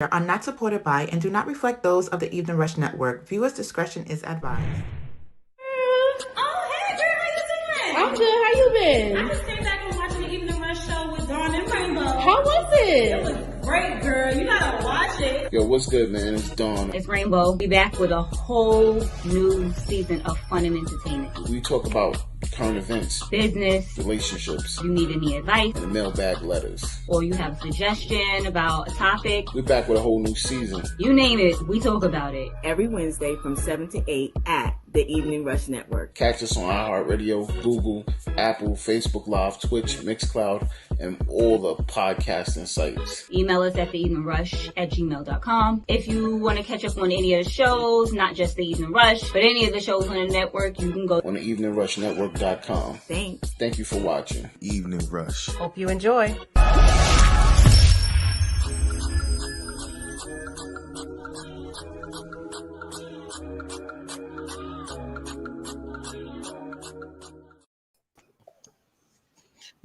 are not supported by and do not reflect those of the Evening Rush Network. Viewers' discretion is advised. Oh, hey, girl, how you doing? I'm good. How you been? I just came back from watching the Evening Rush show with Dawn and Rainbow. How was it? It was great, girl. You gotta watch it. Yo, what's good, man? It's Dawn. It's Rainbow. Be back with a whole new season of fun and entertainment. We talk about current events, Business. relationships, You need any advice, and the mailbag letters. or you have a suggestion about a topic. We're back with a whole new season. You name it, we talk about it. Every Wednesday from 7 to 8 at the Evening Rush Network. Catch us on iHeartRadio, Google, Apple, Facebook Live, Twitch, Mixcloud, and all the podcasting sites. Email us at theeveningrush@gmail.com. If you want to catch up on any of the shows, not just the Evening Rush, but any of the shows on the network, you can go On the eveningrushnetwork.com. Thanks. Thank you for watching. Evening Rush. Hope you enjoy.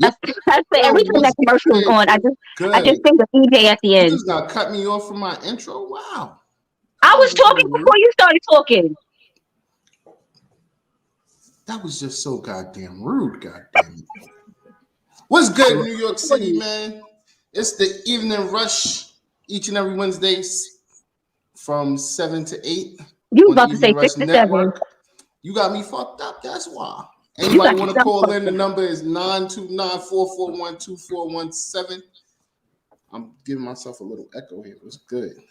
I say every time that commercial is on, I just think of EJ at the You end. just got cut me off from my intro. Wow. I was talking before you started talking. That was just so goddamn rude, goddamn it. What's good, New York City, man? It's the Evening Rush each and every Wednesday from 7 to 8. You was on the about to say Evening 6 Rush to 7. Network. You got me fucked up, that's why. Anybody want to call in? The number is 929-441-2417. I'm giving myself a little echo here. What's good?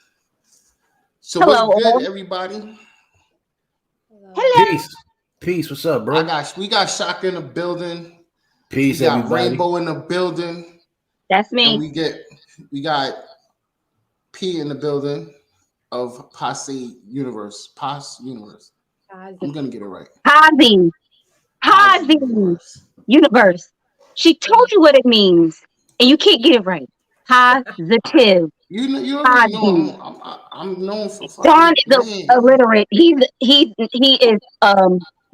So Hello. what's good, everybody? Hello. Peace. What's up, bro? We got Shock in the building. Peace, We got everybody. Rainbow in the building. That's And me. we got P in the building of Posse Universe. I'm gonna get it right. Hazy. Universe. She told you what it means, and you can't get it right. Positive. You already know I'm known for Don fucking is illiterate. He is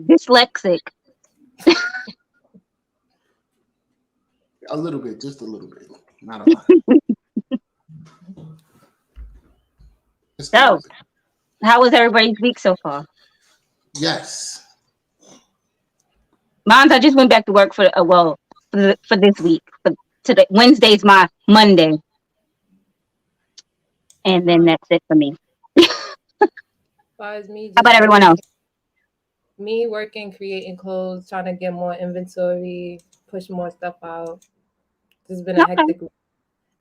dyslexic. a little bit, just a little bit, not a lot. So, how was everybody's week so far? Yes. Mine, I just went back to work for this week. Today, Wednesday's my Monday, and then that's it for me. How about everyone else? Me working, creating clothes, trying to get more inventory, push more stuff out. It's been a hectic week.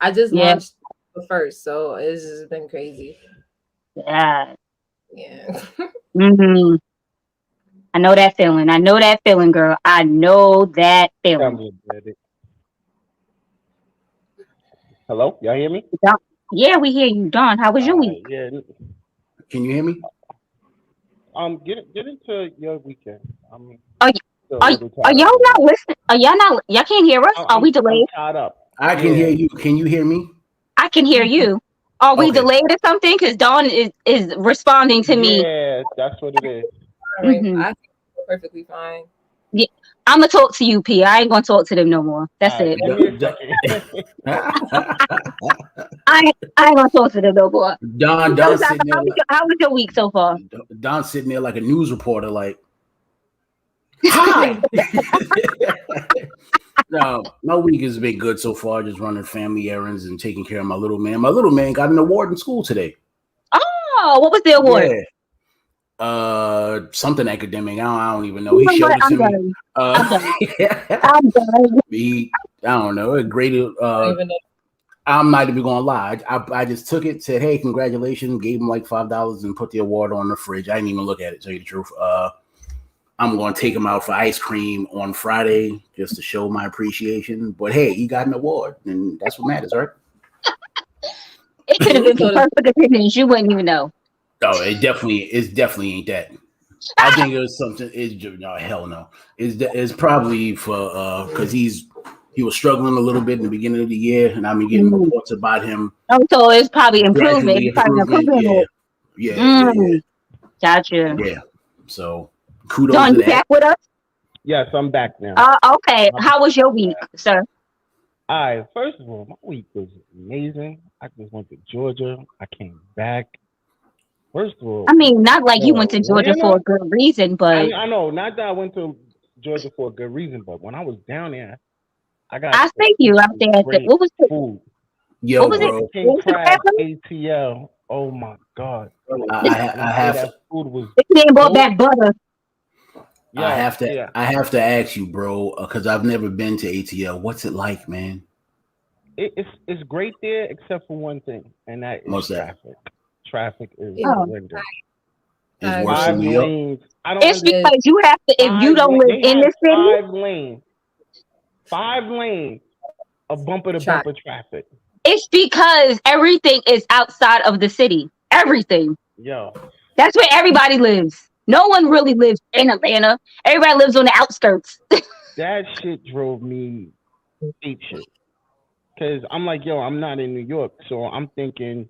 I just launched the first, so it's just been crazy. Yeah. Mm-hmm. I know that feeling, girl. I know that feeling. Hello, y'all hear me? Yeah, we hear you, Don. How was your week? Yeah. Can you hear me? Get into your weekend. Are y'all not listening? Y'all can't hear us? Are we delayed? I'm caught up. I can hear you. Can you hear me? I can hear you. Are we delayed or something? Because Dawn is responding to me. Yeah, that's what it is. Mhm. I feel perfectly fine. Yeah, I'm gonna talk to you, P. I ain't gonna talk to them no more. That's it. I ain't gonna talk to them no more. Don sitting there. How was your week so far? Don sitting there like a news reporter, like, hi. No, my week has been good so far. Just running family errands and taking care of my little man. My little man got an award in school today. Oh, what was the award? Yeah. Something academic. I don't even know. He showed it to me. I'm done. I don't know. It graded. I'm not even gonna lie. I just took it, said, "Hey, congratulations!" Gave him like $5 and put the award on the fridge. I didn't even look at it. To tell you the truth, I'm gonna take him out for ice cream on Friday just to show my appreciation. But hey, he got an award, and that's what matters, right? It could have been the perfect opinions. You wouldn't even know. Oh, it definitely ain't that. I think it was something. No, hell no. It's probably for because he was struggling a little bit in the beginning of the year, and I've been getting reports about him. Oh, so it's probably improvement. Yeah. Gotcha. Yeah. So kudos Don, to you that. back with us? Yes, I'm back now. Okay. How was your week, sir? All right. First of all, my week was amazing. I just went to Georgia. I came back. First of all, I mean, not like you went to Georgia for a Atlanta. good reason, but I know, not that I went to Georgia for a good reason, but when I was down there, I got I think you out there. great What was it? food. Yo, What was it? bro, King What was the crab crab? ATL. Oh my god. I have That food was They brought dope. back butter. Yo, I have to ask you, bro, because I've never been to ATL. What's it like, man? It's great there, except for one thing, and that is What's that? traffic. Traffic is Oh. horrendous. It's worse 5 than New York. lanes. I don't It's understand. because you have to, if you don't live They in have the city, 5 lanes. 5 lanes of bumper to bumper traffic. it's because everything is outside of the city. Everything. Yo, That's where everybody lives. No one really lives in Atlanta. Everybody lives on the outskirts. that shit drove me ape shit. Cause I'm like, yo, I'm not in New York, so I'm thinking,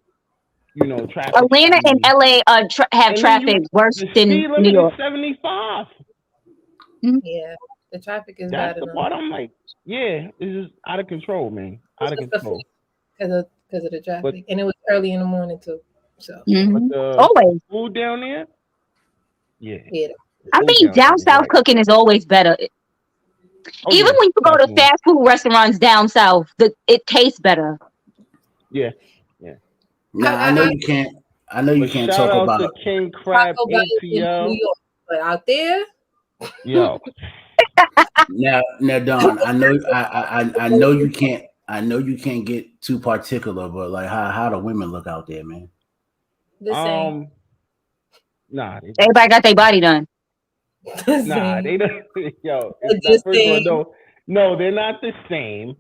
traffic. Atlanta and LA have traffic worse The than speed New limit York. is 75. Yeah, the traffic is That's bad the enough. part I'm like, yeah, it's just out of control, man. Out of control. Because of the traffic, and it was early in the morning too. So But always food down there, yeah. I mean, down south cooking is always better. Even when you go to fast food restaurants down south, it tastes better. Yeah. Now I know you can't. I know you can't talk about the King Crab ATL. New York, but out there, yo. Now, Don, I know, I know you can't. I know you can't get too particular, but like, how do women look out there, man? The same. Nah, everybody got their body done. Nah, they don't. Yo, it's not, first of all, no, they're not the same.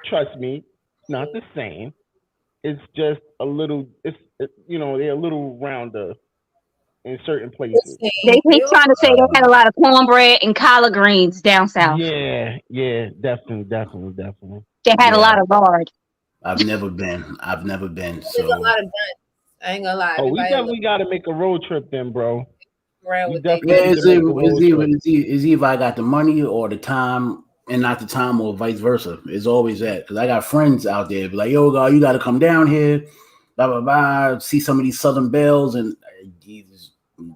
Trust me, not the same. It's just a little. They're a little rounder in certain places. They keep trying to say they had a lot of cornbread and collard greens down south. Yeah, definitely. They had a lot of lard. I've never been. So there's a lot of guns. I ain't gonna lie. Oh, we definitely got to make a road trip then, bro. It's either I got the money or the time, and not the time, or vice versa. It's always that, because I got friends out there be like, yo, God, you got to come down here, blah blah blah. See some of these Southern Belles, and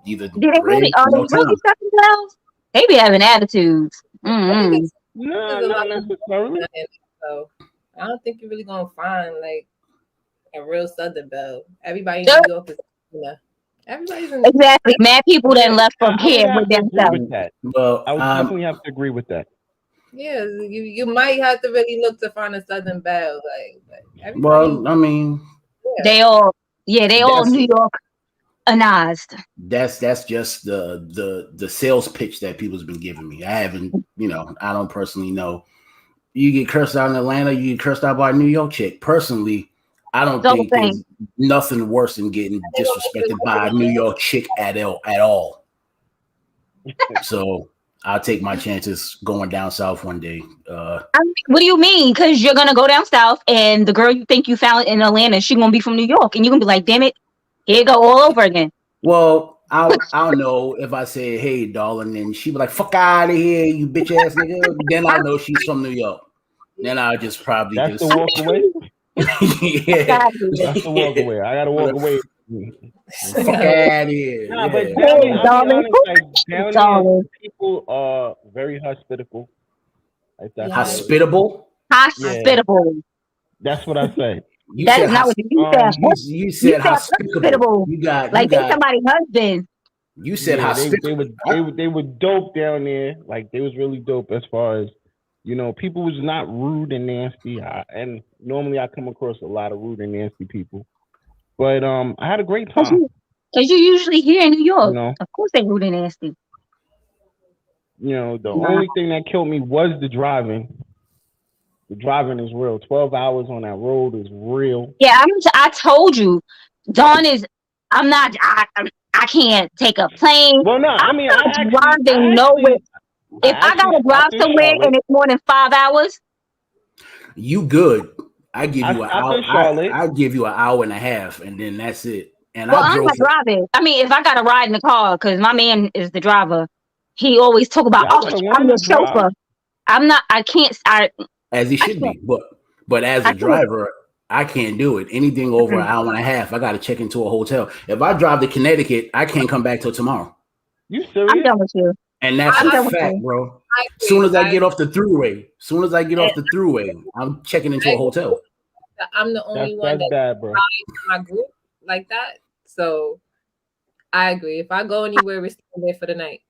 either do they really? Are they really Southern Belles? They be having attitudes. No, not necessarily. So I don't think you're really gonna find like a real Southern belle. Everybody in New York is, everybody's in exactly. Mad people that left from here with them south. Well, I would definitely have to agree with that. Yeah, you might have to really look to find a Southern belle, like. Well, I mean, they all New York anized. That's just the sales pitch that people's been giving me. I haven't, I don't personally know. You get cursed out in Atlanta, you get cursed out by a New York chick. Personally, I don't think there's nothing worse than getting disrespected by a New York chick at all. So I'll take my chances going down south one day. What do you mean? Because you're gonna go down south, and the girl you think you found in Atlanta, she's gonna be from New York, and you're gonna be like, "Damn it, here you go all over again." Well, I'll know if I say, "Hey, darling," and she be like, "Fuck out of here, you bitch ass nigga." Then I know she's from New York. Then I'll just probably the walk away. Yeah, that's the walk away. I gotta walk away. Fuck out of here. Nah, but I'll be honest, like, down here, people are very hospitable. Like, hospitable. Hospitable. Yeah. That's what I said. That is not what you said. You said hospitable. You got somebody's husband. You said hospitable. They were dope down there. Like, they was really dope as far as, people was not rude and nasty. And normally I come across a lot of rude and nasty people. But I had a great time. Because you usually here in New York. Of course they rude and nasty. The only thing that killed me was the driving. The driving is real. 12 hours on that road is real. Yeah, I told you, Dawn is. I'm not. I can't take a plane. Well, no, I mean, I'm driving nowhere. If I gotta drive somewhere and it's more than 5 hours, you good. I give you an hour. I give you an hour and a half, and then that's it. And I'm not driving. I mean, if I gotta ride in the car, because my man is the driver, he always talk about, I'm the chauffeur. I'm not. I can't. As he should be, but as a driver, I can't do it. Anything over an hour and a half, I got to check into a hotel. If I drive to Connecticut, I can't come back till tomorrow. You serious? I'm done with you. And that's a fact, bro. As soon as I get off the throughway, I'm checking into a hotel. I'm the only one that's bad, bro. My group like that. So I agree. If I go anywhere, we're staying there for the night.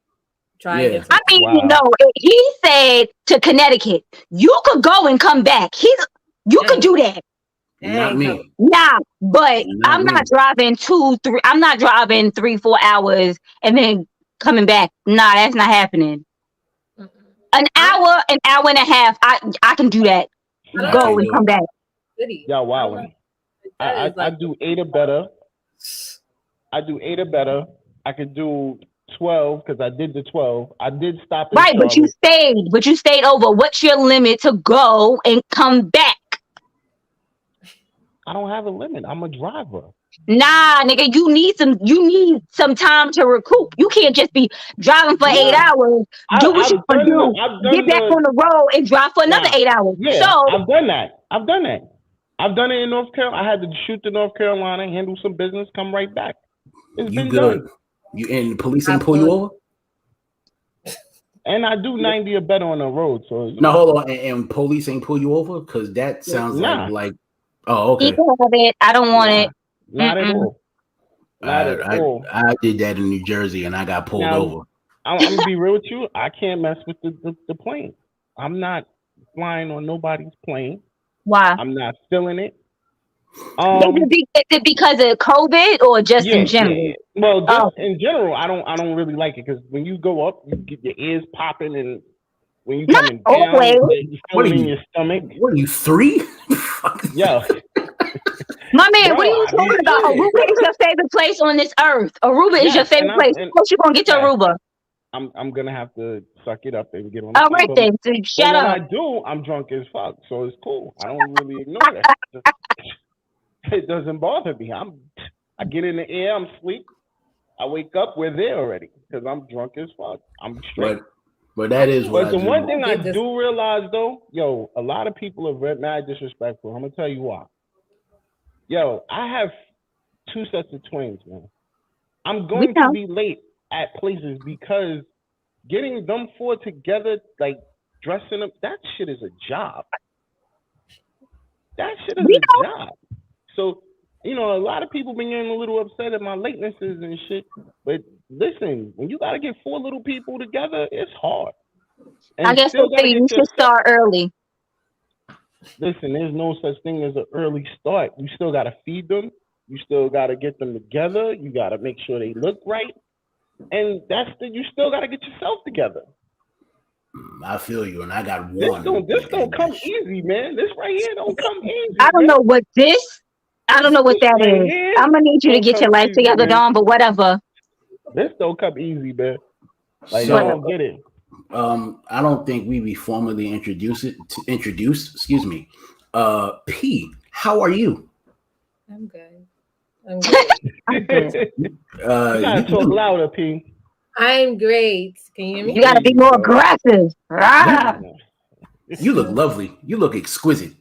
Try it. I mean, no, he said to Connecticut, you could go and come back. You could do that. Not me. Nah, but I'm not driving 2-3. I'm not driving 3-4 hours and then coming back. Nah, that's not happening. An hour and a half, I can do that. Go and come back. Yeah, wow. I do 8 or better. I could do 12 because I did the 12. I did stop. Right, but you stayed over. What's your limit to go and come back? I don't have a limit. I'm a driver. Nah, nigga, you need some time to recoup. You can't just be driving for 8 hours. Do what you want to do. Get back on the road and drive for another 8 hours. Yeah, I've done that. I've done it in North Carolina. I had to shoot to North Carolina, handle some business, come right back. It's been done. You and the police ain't pull you over? And I do 90 or better on the road. So no, hold on. And police ain't pull you over? Because that sounds like oh, okay. You can have it. I don't want it. Not at all. I did that in New Jersey and I got pulled over. I'm gonna be real with you. I can't mess with the plane. I'm not flying on nobody's plane. Why? I'm not feeling it. Is it because of COVID or just in general? Yeah. Well, just in general, I don't really like it because when you go up, you get your ears popping, and when you coming down, you feel it in your stomach. What are you, 3? Yo. My man, what are you talking about? Aruba is your favorite place on this earth. Aruba is your favorite place. How you gonna get to Aruba? I'm gonna have to suck it up and get on. All right then, so shut up. When I do, I'm drunk as fuck, so it's cool. I don't really ignore that. It doesn't bother me. I get in the air, I'm asleep. I wake up, we're there already because I'm drunk as fuck. I'm straight. But that is what. But the one thing I do realize though, yo, a lot of people are mad disrespectful. I'm gonna tell you why. Yo, I have 2 sets of twins, man. I'm going to be late at places because getting them 4 together, like dressing them, that shit is a job. That shit is a job. So, you know, a lot of people been getting a little upset at my latenesses and shit. But listen, when you got to get 4 little people together, it's hard. And I guess you should start early. Listen, there's no such thing as an early start. You still got to feed them. You still got to get them together. You got to make sure they look right. And you still got to get yourself together. I feel you, and I got one. This don't come easy, man. This right here don't come easy. I don't know what that is. I'm going to need you to get your life together, Dawn, but whatever. This don't come easy, man. Like, I don't get it. I don't think we be formally introduced. Excuse me. P, how are you? I'm good. I'm good. You gotta talk louder, P. I'm great. Can you hear me? You gotta be more aggressive. Ah. You look lovely. You look exquisite.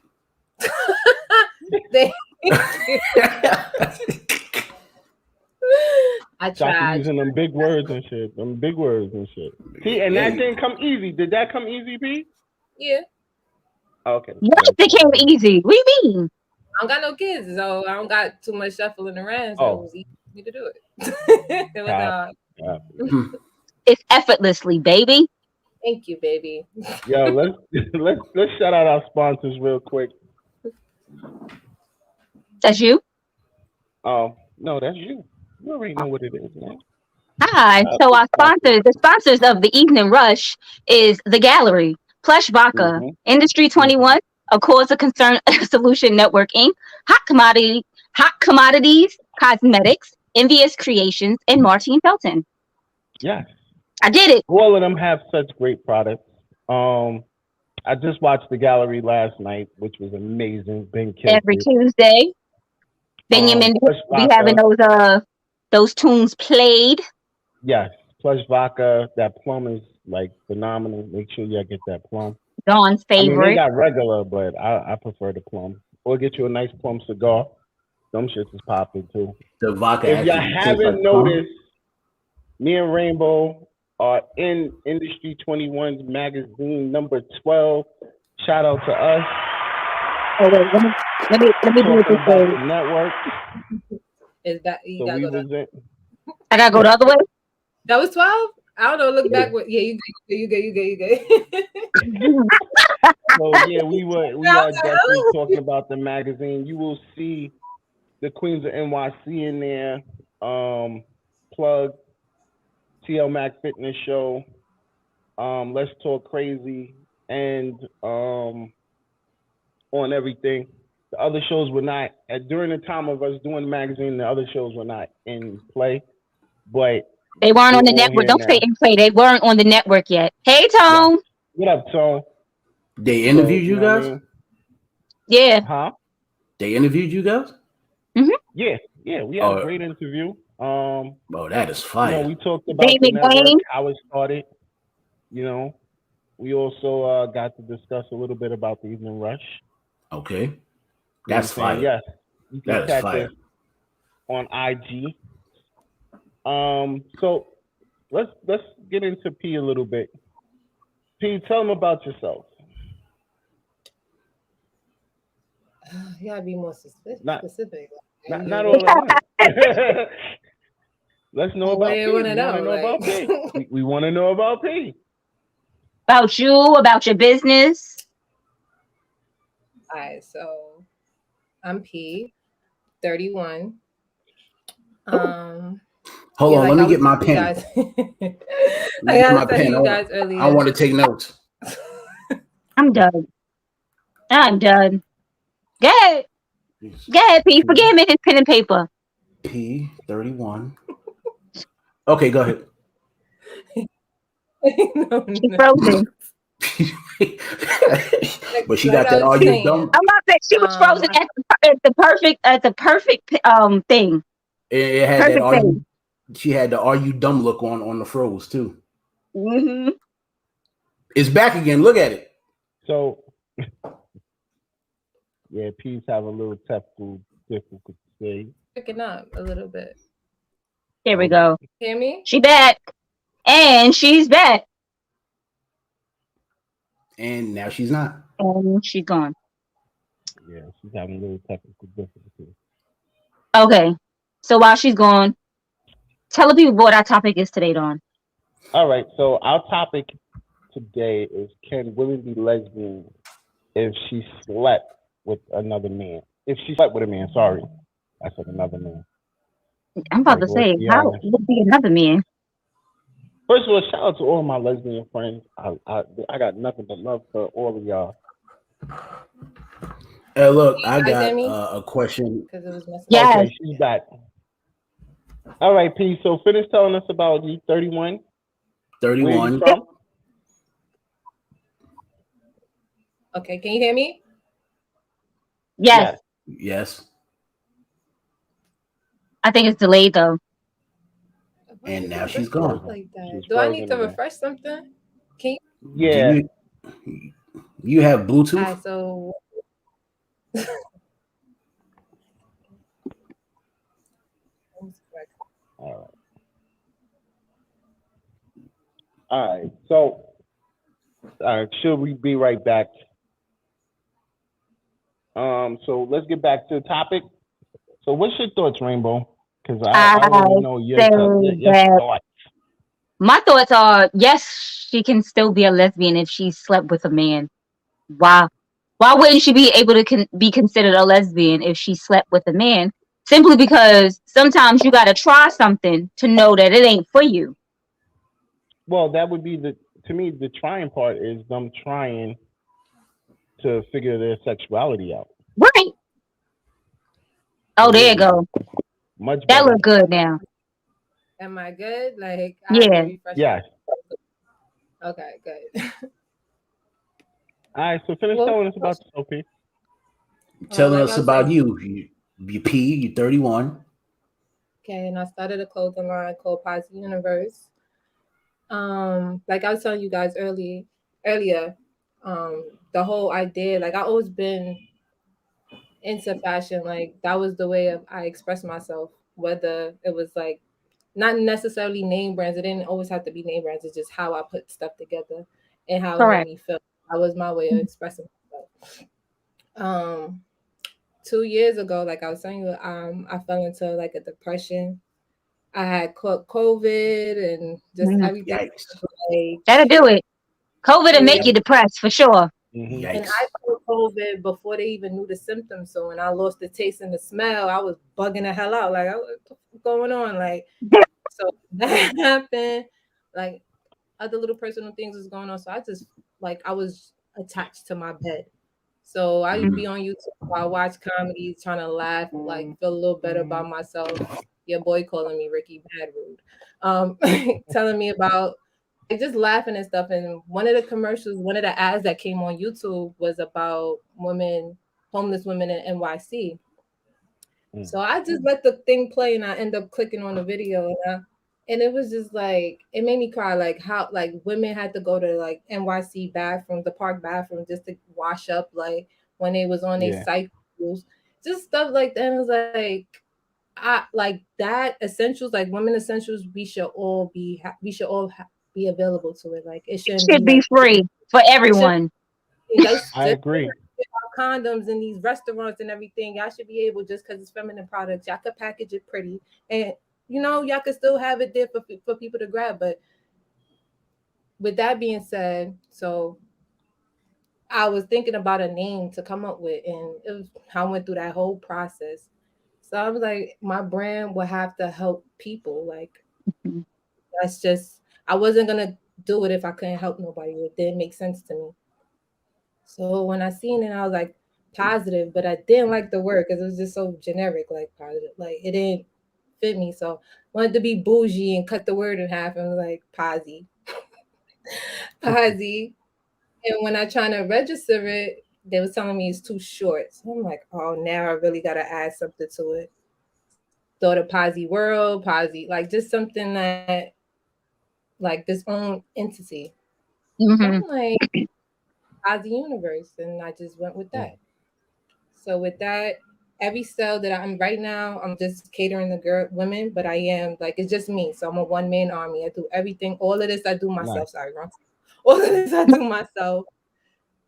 I tried. Using them big words and shit. See, and that didn't come easy. Did that come easy, P? Yeah. Okay. Yes, it came easy. What do you mean? I don't got no kids, so I don't got too much shuffling around. So it was easy to do it. It was hard. It's effortlessly, baby. Thank you, baby. Yo, let's shout out our sponsors real quick. That's you? Oh, no, that's you. You already know what it is, man. Hi. So the sponsors of the Evening Rush is The Gallery, Plush Vodka, Industry 21, A Cause of Concern Solution Network Inc., Hot Commodities Cosmetics, Envious Creations, and Martine Felton. Yes. I did it. All of them have such great products. I just watched The Gallery last night, which was amazing. Ben killed every Tuesday. Benjamin be having those tunes played. Yes, Plush Vodka. That plum is like phenomenal. Make sure y'all get that plum. Dawn's favorite. I mean, they got regular, but I prefer the plum. or get you a nice plum cigar. Them shits is popping too. The vodka If y'all actually tastes haven't like noticed, me and Rainbow are in Industry 21's magazine number 12. Shout out to us. Oh wait, let me do it Talking this about way. the network. Is that you So gotta we go was in. I gotta go the other way. That was 12? I don't know. Look Yeah. back. Yeah, you good. So yeah, we are definitely talking about the magazine. You will see the Queens of NYC in there. Plug TL Mac Fitness Show. Let's Talk Crazy, and on everything. The other shows were not during the time of us doing the magazine. The other shows were not in play, but They weren't on the all network. here Don't say now. in play. They weren't on the network yet. Hey, Yeah. Tone. What up, Tone? They interviewed So, you know what I guys? mean? Yeah. Huh? They interviewed you guys? Yeah, we had a great interview. Oh, that is fire. We talked about the network, how it started. We also got to discuss a little bit about the Evening Rush. Okay. That's fire. Yes, you can That is catch fire. us on IG. So let's get into P a little bit. P, tell them about yourself. You gotta be more specific. Not all at once. Let's know about P. We want to know about P. We want to know about P. About you, about your business. All right, so I'm P, 31. Hold on, let me get my pen. I want to take notes. I'm done. Go ahead. Go ahead, P. Forget him and his pen and paper. P 31. Okay, go ahead. She's frozen. But she got that. Are you dumb? I'm not saying she was frozen at the perfect thing. It had perfect that. Thing. She had the "Are you dumb" look on the froze too. Mm-hmm. It's back again. Look at it. So, yeah, P's have a little technical difficulty. Picking up a little bit. Here we go. Hear me? She back, and she's back, and now she's not. And she's gone. Yeah, she's having a little technical difficulty. Okay, so while she's gone, tell the people what our topic is today, Dawn. All right, so our topic today is: can women be lesbian if she slept with another man? If she slept with a man, sorry, I said another man. I'm about to say, how would be another man? First of all, shout out to all my lesbian friends. I got nothing but love for all of y'all. Hey, look, I got a question. Yes. Okay, she's back. All right, P. So finish telling us about you. 31. 31. Where you from? Okay, can you hear me? Yes. I think it's delayed though. And now she's gone. Like that. Do I need to refresh something? Can you? Yeah. You have Bluetooth? All right, so All right. So, should we be right back? So let's get back to the topic. So, what's your thoughts, Rainbow? Because I want to know your thoughts. My thoughts are: yes, she can still be a lesbian if she slept with a man. Why wouldn't she be able to be considered a lesbian if she slept with a man? Simply because sometimes you got to try something to know that it ain't for you. Well, that would be to me, the trying part is them trying to figure their sexuality out. Right. Oh, there you go. Much better. That look good now. Am I good? Like, Yes. Okay, good. All right, so finish telling us about yourself, P. Telling us about you. You P, you're 31. Okay, and I started a clothing line called Posse Universe. Like I was telling you guys earlier, the whole idea, like I always been into fashion. Like that was the way of I expressed myself. Whether it was like not necessarily name brands, it didn't always have to be name brands. It's just how I put stuff together and how it made Correct. me feel. That was my way of expressing myself. 2 years ago, like I was telling you, I fell into like a depression. I had caught COVID and just everything. Yikes. Like, That'll do it. COVID will make yeah. you depressed for sure. And Yikes. I caught COVID before they even knew the symptoms. So when I lost the taste and the smell, I was bugging the hell out. Like, what's going on? Like, so that happened. Like, other little personal things was going on. So I just like I was attached to my bed. So I'd be on YouTube while I watch comedies, trying to laugh, like feel a little better about myself. Your boy calling me Ricky Bad Rude. Telling me about like just laughing and stuff. And one of the commercials, one of the ads that came on YouTube was about women, homeless women in NYC. So I just let the thing play and I end up clicking on the video and it was just like it made me cry like how like women had to go to like NYC bathroom, the park bathroom just to wash up like when they was on their cycles, just stuff like that. And it was like I like that essentials like women essentials we should all be available to it. Like it It shouldn't should be be like free for it should everyone. I agree. condoms in these restaurants and everything. Y'all should be able just because it's feminine products. Y'all could package it pretty, and y'all could still have it there for people to grab. But with that being said, so I was thinking about a name to come up with, and I went through that whole process. So I was like, my brand will have to help people. Like that's just I wasn't gonna do it if I couldn't help nobody. It didn't make sense to me. So when I seen it, I was like positive, but I didn't like the word because it was just so generic, like positive. Like it didn't fit me. So I wanted to be bougie and cut the word in half and was like posy. Posy. And when I tried to register it, they was telling me it's too short. So I'm like, oh, now I really gotta add something to it. Thought of Posy World, Posy, like just something that like this own entity. So Mm-hmm. I'm like Posy Universe, and I just went with that. So with that, every cell that I'm right now, I'm just catering to women, but I am like it's just me. So I'm a one man army. I do everything. All of this I do Nice. myself. Sorry, wrong. All of this I do myself.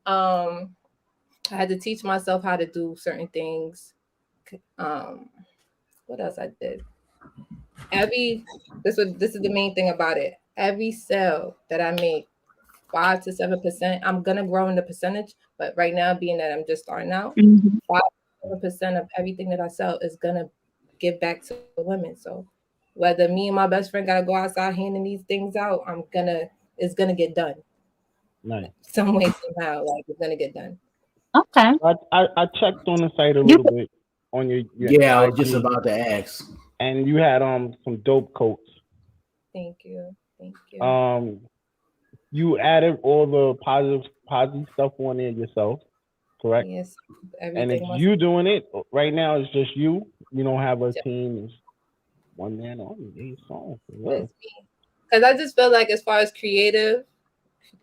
Um, I had to teach myself how to do certain things. Um, what else I did? Every this is the main thing about it. Every cell that I make, 5 to 7%. I'm gonna grow in the percentage, but right now, being that I'm just starting out, Mm-hmm. 5% of everything that I sell is gonna give back to women. So whether me and my best friend gotta go outside handing these things out, it's gonna get done Nice. some way somehow. Like it's gonna get done. Okay. I checked on the site a You little bit on your Yeah, I was just IG, about to ask. and you had some dope coats. Thank you. You added all the positive stuff on there yourself, correct? Yes, And it's everything you doing it right now. It's just you. You don't have a team. It's one man on these songs. was me. Because I just feel like as far as creative,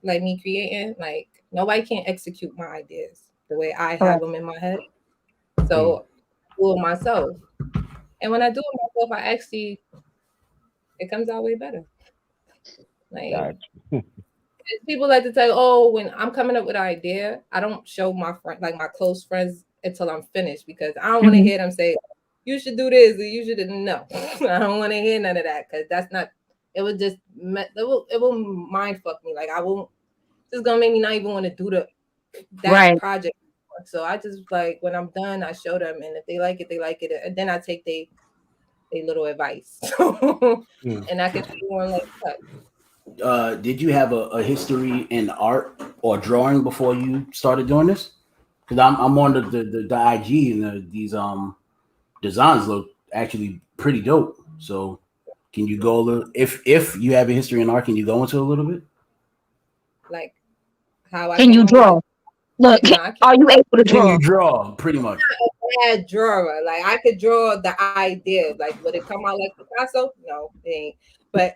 like me creating, like nobody can execute my ideas the way I have correct. them in my head. So I do it myself. And when I do it myself, I actually it comes out way better. Like Gotcha. people like to tell, oh, when I'm coming up with an idea, I don't show my friend like my close friends until I'm finished because I don't want to Mm-hmm. hear them say, you should do this or you should no. I don't want to hear none of that because that's not it would just it will mind fuck me. Like I won't just gonna make me not even want to do that Right. project. So I just like when I'm done, I show them, and if they like it, they like it, and then I take they little advice, and I can see one like that. Did you have a history in art or drawing before you started doing this? Because I'm on the IG and these designs look actually pretty dope. So can you go a little if you have a history in art, can you go into a little bit? Like how I Can came you up with draw? Look, no, I can't. are you able to Can draw? you draw pretty much? I'm a bad drawer. Like I could draw the idea. Like would it come out like Picasso? No, it ain't. But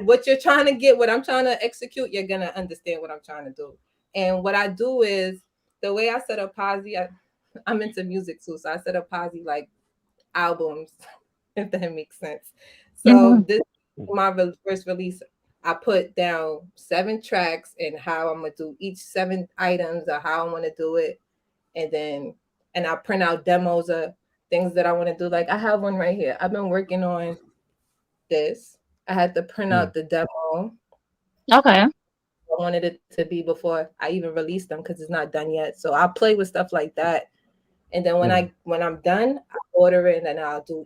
what you're trying to get, what I'm trying to execute, you're gonna understand what I'm trying to do. And what I do is the way I set up Posy. I'm into music too, so I set up posse like albums, if that makes sense. So this my first release. I put down 7 tracks and how I'm gonna do each 7 items or how I want to do it, and I print out demos of things that I want to do. Like I have one right here. I've been working on this. I had to print out the demo. Okay. I wanted it to be before I even released them because it's not done yet. So I'll play with stuff like that. And then when I'm done, I order it and then I'll do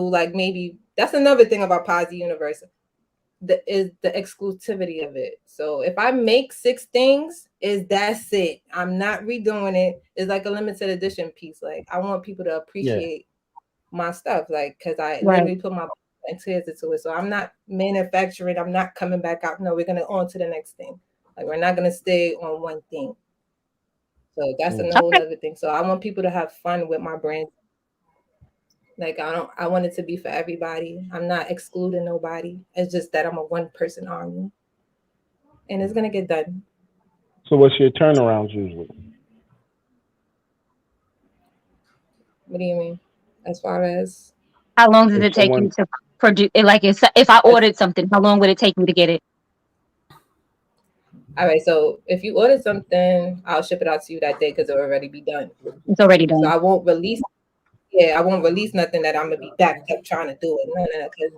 like maybe that's another thing about Posi Universe. Is the exclusivity of it. So if I make 6 things, that's it. I'm not redoing it. It's like a limited edition piece. Like I want people to appreciate my stuff, like because I literally put my blood and tears into it. So I'm not manufacturing. I'm not coming back out. No, we're gonna on to the next thing. Like we're not gonna stay on one thing. So that's a whole other thing. So I want people to have fun with my brand. Like I want it to be for everybody. I'm not excluding nobody. It's just that I'm a 1-person army. And it's gonna get done. So what's your turnarounds usually? What do you mean? As far as how long does it take you to produce? Like if I ordered something, how long would it take me to get it? All right, so if you order something, I'll ship it out to you that day because it'll already be done. It's already done. So I won't release. Yeah, I won't release nothing that I'm gonna be backed up trying to do it. No, because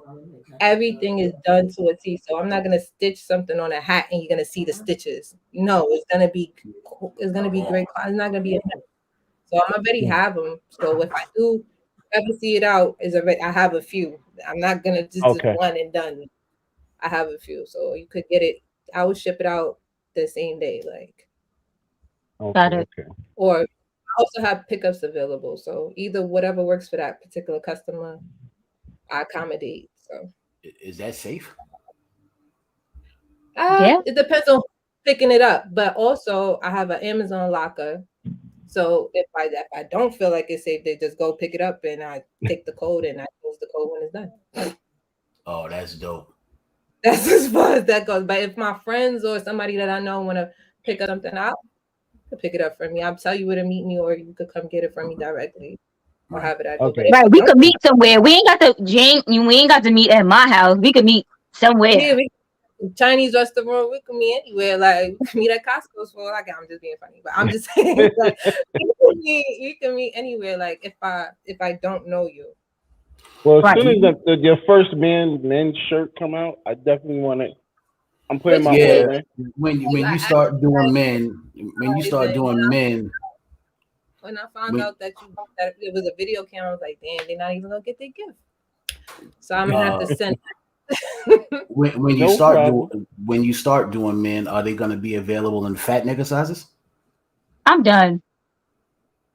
everything is done to a T. So I'm not gonna stitch something on a hat and you're gonna see the stitches. No, it's gonna be great. It's not gonna be a mess. So I'm already have them. So if I do ever see it out, I have a few. I'm not gonna just do one and done. I have a few, so you could get it. I will ship it out the same day, like. Got it. Okay. Or I also have pickups available, so either whatever works for that particular customer, I accommodate. So is that safe? It depends on picking it up, but also I have an Amazon locker. So if I don't feel like it's safe, they just go pick it up and I take the code and I use the code when it's done. Oh, that's dope. That's as far as that goes. But if my friends or somebody that I know want to pick up something out, pick it up for me. I'll tell you where to meet me, or you could come get it from me directly, or have it at home. Right, we could meet somewhere. We ain't got to meet at my house. We could meet somewhere. Yeah, Chinese restaurant. We can meet anywhere. Like we can meet at Costco's for like I'm just being funny, but I'm just saying like you can meet anywhere. Like if I don't know you. Well, as soon as your first men's shirt come out, I definitely want it. I'm putting my order in. When you start doing men, when I found out that it was a video camera, I was like, damn, they're not even gonna get their gift. So I'm gonna have to send. when you start doing men, are they gonna be available in fat nigga sizes? I'm done.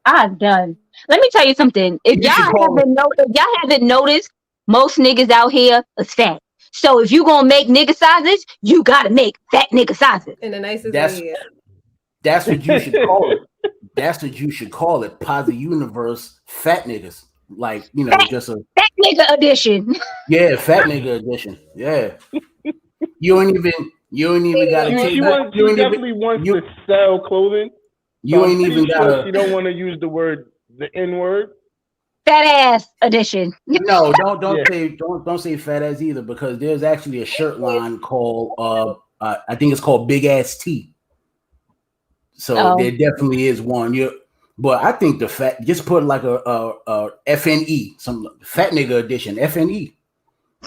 Let me tell you something. If y'all haven't noticed, most niggas out here is fat. So if you gonna make nigga sizes, you gotta make fat nigga sizes. In the nicest way. That's what you should call it. That's what you should call it. Posi Universe fat niggas. Like, just a fat nigga edition. Yeah, fat nigga edition. Yeah. You ain't even gotta take it. You definitely wants to sell clothing. You ain't even gotta. You don't want to use the N word. Fat ass edition. No, don't say fat ass either, because there's actually a shirt line called I think it's called Big Ass T. So there definitely is one. But I think the fat, just put like a FNE, some fat nigga edition, FNE.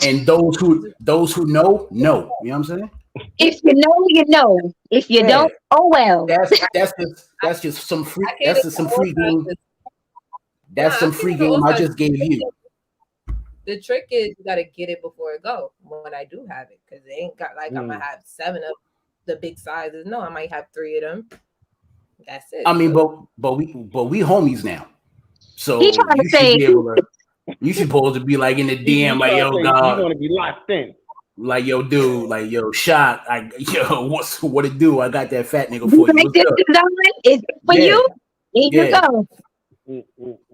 And those who know. You know what I'm saying? If you know, you know. If you don't, oh well. That's just some free. That's just some free game. That's some free game I just gave you. The trick is you gotta get it before it go. When I do have it, because it ain't got like I'm gonna have 7 of the big sizes. No, I might have 3 of them. That's it. I mean, but we homies now. So he trying to say you supposed to be like in the DM, like yo, God, you want to be locked in. Like yo, dude, like yo, shot, what it do? I got that fat nigga for you. It's for you. Here you go.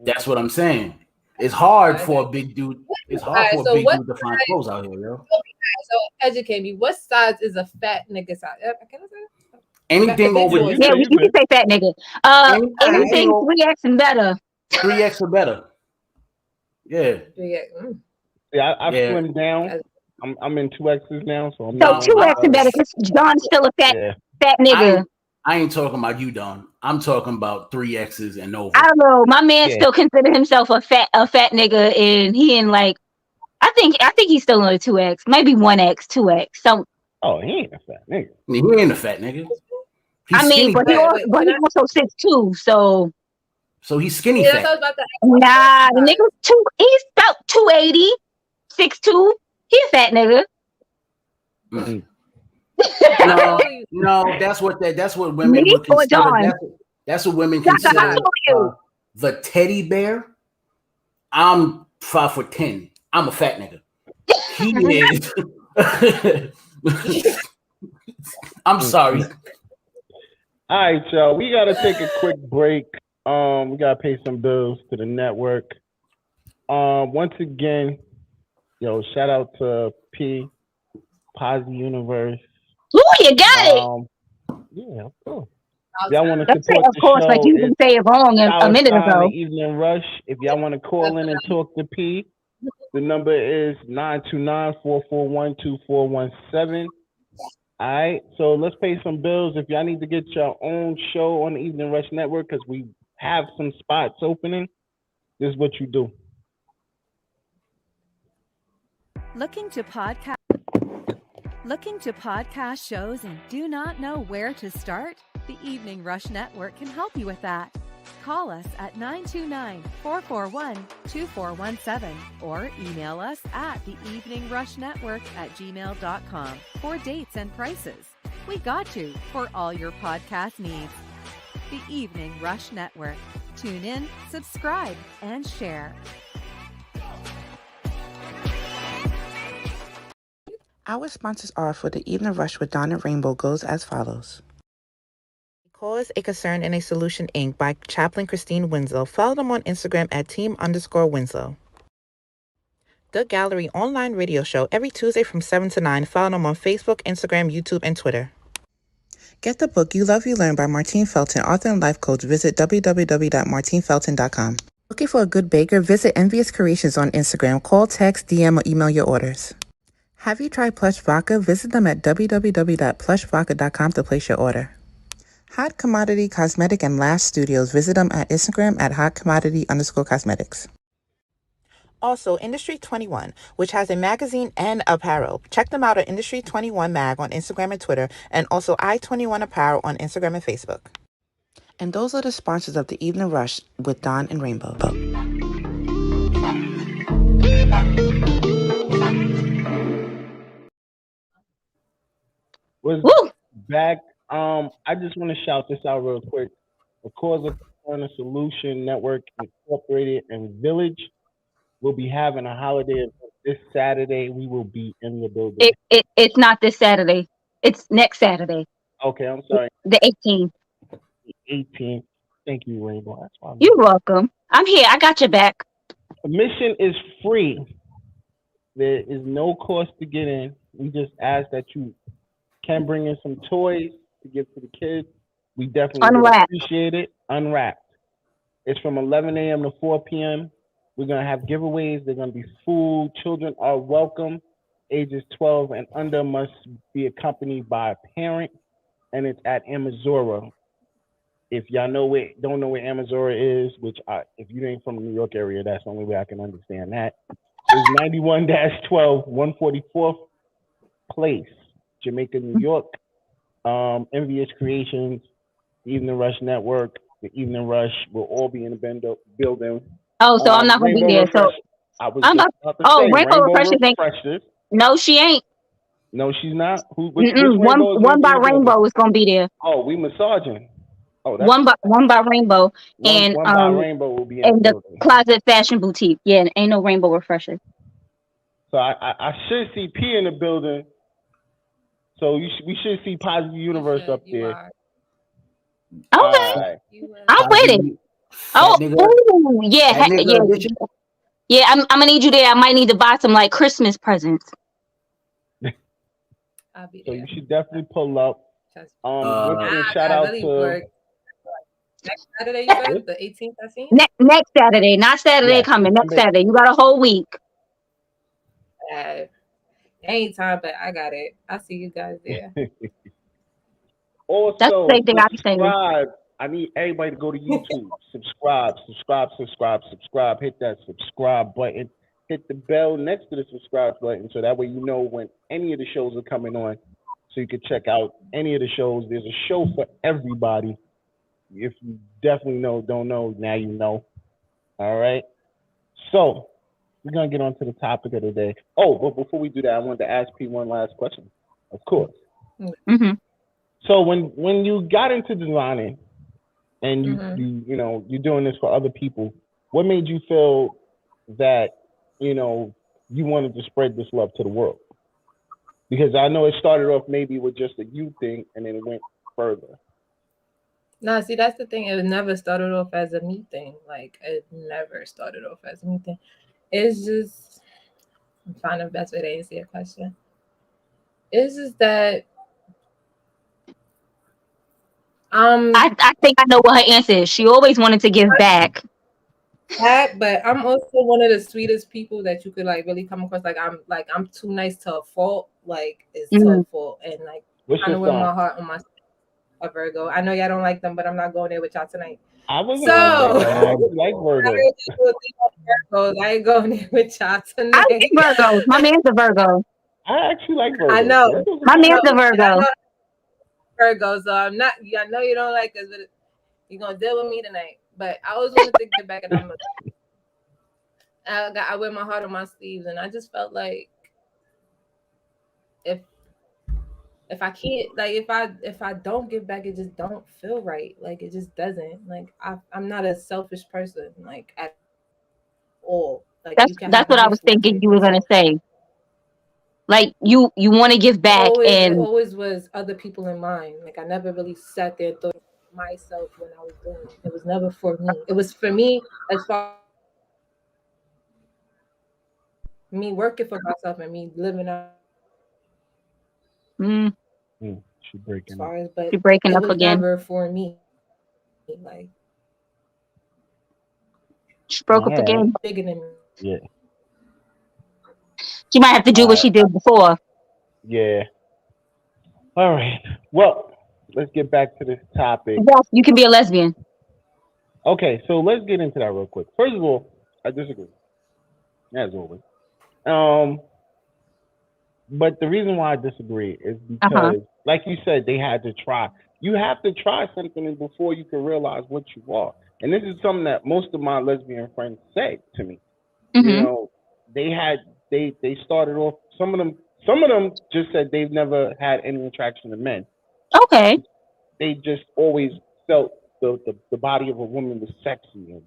That's what I'm saying. It's hard for a big dude. It's hard for a big dude to find clothes out here, yo. So educate me. What size is a fat nigga size? Can I say that? Anything over You Yeah, say you it, can man. say fat nigga. Anything 3X and better. 3X or better. Yeah. Yeah, I've slimmed down. I'm in 2X's now, so I'm So not. 2X and better because John's still a fat nigga. I ain't talking about you, Don. I'm talking about 3X's and over. I don't know. My man still consider himself a fat nigga, and he in like I think he's still on a 2X, maybe 1X, 2X. So He ain't a fat nigga. He ain't a fat nigga. I mean, but he also 6'2", so he's skinny Yeah, fat. I was about to nah, the nigga he's about 280, 6'2". He a fat nigga. No, that's what women Me would or consider. John? That's what women Shaka, I consider told you. the teddy bear. I'm 5'10". I'm a fat nigga. He is. I'm sorry. All right, y'all. We gotta take a quick break. We gotta pay some bills to the network. Once again, shout out to P, Posi Universe. Ooh, you got it. Yeah, of course. If y'all want to Don't say support of the course, show, like you didn't say it wrong a minute $, ago. the Evening Rush. If y'all want to call in and talk to P, the number is 929-441-2417. All right, so let's pay some bills. If y'all need to get your own show on the Evening Rush Network, because we have some spots opening, this is what you do. Looking to podcast shows and do not know where to start? The Evening Rush Network can help you with that. Call us at 929-441-2417 or email us at theeveningrushnetwork@gmail.com for dates and prices. We got you for all your podcast needs. The Evening Rush Network. Tune in, subscribe, and share. Our sponsors are for the Evening Rush with Dawn and Rainbow goes as follows. Cause a Concern and a Solution, Inc. by Chaplain Christine Winslow. Follow them on Instagram at team_Winslow. The Gallery online radio show every Tuesday from 7 to 9. Follow them on Facebook, Instagram, YouTube, and Twitter. Get the book You Love, You Learn by Martine Felton, author and life coach. Visit www.martinefelton.com. Looking for a good baker? Visit Envious Creations on Instagram. Call, text, DM, or email your orders. Have you tried Plush Vodka? Visit them at www.plushvodka.com to place your order. Hot Commodity Cosmetic and Lash Studios. Visit them at Instagram at hotcommodity_cosmetics. Also, Industry 21, which has a magazine and apparel. Check them out at Industry 21 Mag on Instagram and Twitter, and also I21 Apparel on Instagram and Facebook. And those are the sponsors of the Evening Rush with Dawn and Rainbow. Was back. I just want to shout this out real quick. The Cause of Concern Solution Network Incorporated and Village will be having a holiday event this Saturday. We will be in the building. It's not this Saturday. It's next Saturday. Okay, I'm sorry. The 18th. The 18th. Thank you, Rainbow. That's why You're welcome. I'm here. I got your back. Admission is free. There is no cost to get in. We just ask that you can bring in some toys to give to the kids. We definitely would appreciate it. Unwrapped. It's from 11 a.m. to 4 p.m. We're going to have giveaways. They're going to be food. Children are welcome. Ages 12 and under must be accompanied by a parent. And it's at Amazura. If y'all don't know where Amazura is, which if you ain't from the New York area, that's the only way I can understand that. It's 91-12, 144th Place, Jamaica, New York. Envious Creations, the Evening Rush Network, the Evening Rush will all be in the building. Oh, so I'm not going to be there. So Rainbow Refreshers ain't. No, she ain't. No, she's not. One by Rainbow is going to be there. Oh, we massaging. Oh, that's one by Rainbow and one by Rainbow will be in the Closet Fashion Boutique. Yeah, ain't no Rainbow Refresher. So I should see P in the building. So we should see Positive Universe up there. Okay, I'm with it. Yeah. Yeah, I'm gonna need you there. I might need to buy some like Christmas presents. So you should definitely pull up. Once again, shout I out really to work. Next Saturday, you said the 18th. I seen. Next Saturday, not Saturday coming. Next Saturday, you got a whole week. Anytime, but I got it. I see you guys there. Also, that's the same thing I be saying. subscribe. I need everybody to go to YouTube. Subscribe. Hit that subscribe button. Hit the bell next to the subscribe button so that way you know when any of the shows are coming on. So you can check out any of the shows. There's a show for everybody. If you definitely don't know, now you know. All right. So we're gonna get on to the topic of the day. Oh, but before we do that, I wanted to ask P one last question. Of course. Mm-hmm. So when you got into designing and you're doing this for other people, what made you feel that you wanted to spread this love to the world? Because I know it started off maybe with just a you thing and then it went further. No, see, that's the thing. It never started off as a me thing. Like, it never started off as a me thing. It's just, I'm finding the best way to answer your question. It's just that I think I know what her answer is. She always wanted to give back. But I'm also one of the sweetest people that you could like really come across. I'm too nice to a fault. Like, it's to a fault, and like kind of wear my heart on my a Virgo. I know y'all don't like them, but I'm not going there with y'all tonight. I wasn't like Virgos. I ain't going there with y'all tonight. I like Virgos. My man's a Virgo. I actually like Virgos. I know. My man's a Virgo. Virgo, so I'm not. I know you don't like us, but you're gonna deal with me tonight. But I always want to get back, and I wear my heart on my sleeves, and I just felt like if I can't, like if I don't give back, it just don't feel right. Like it just doesn't. Like I'm not a selfish person, like at all. Like that's what I was thinking you were gonna say. Like you want to give back, it always was other people in mind. Like I never really sat there and thought of myself when I was doing it. It was never for me. It was for me as far me working for myself and me living out. She's breaking up. She's breaking up again. Never for me. Like she broke up again. Bigger than me. Yeah. She might have to do what she did before. Yeah. All right. Well, let's get back to this topic. Yes, you can be a lesbian. Okay, so let's get into that real quick. First of all, I disagree. As always. But the reason why I disagree is because, like you said, they had to try. You have to try something before you can realize what you are. And this is something that most of my lesbian friends say to me. Mm-hmm. You know, they started off. Some of them just said they've never had any attraction to men. Okay. They just always felt the body of a woman was sexy,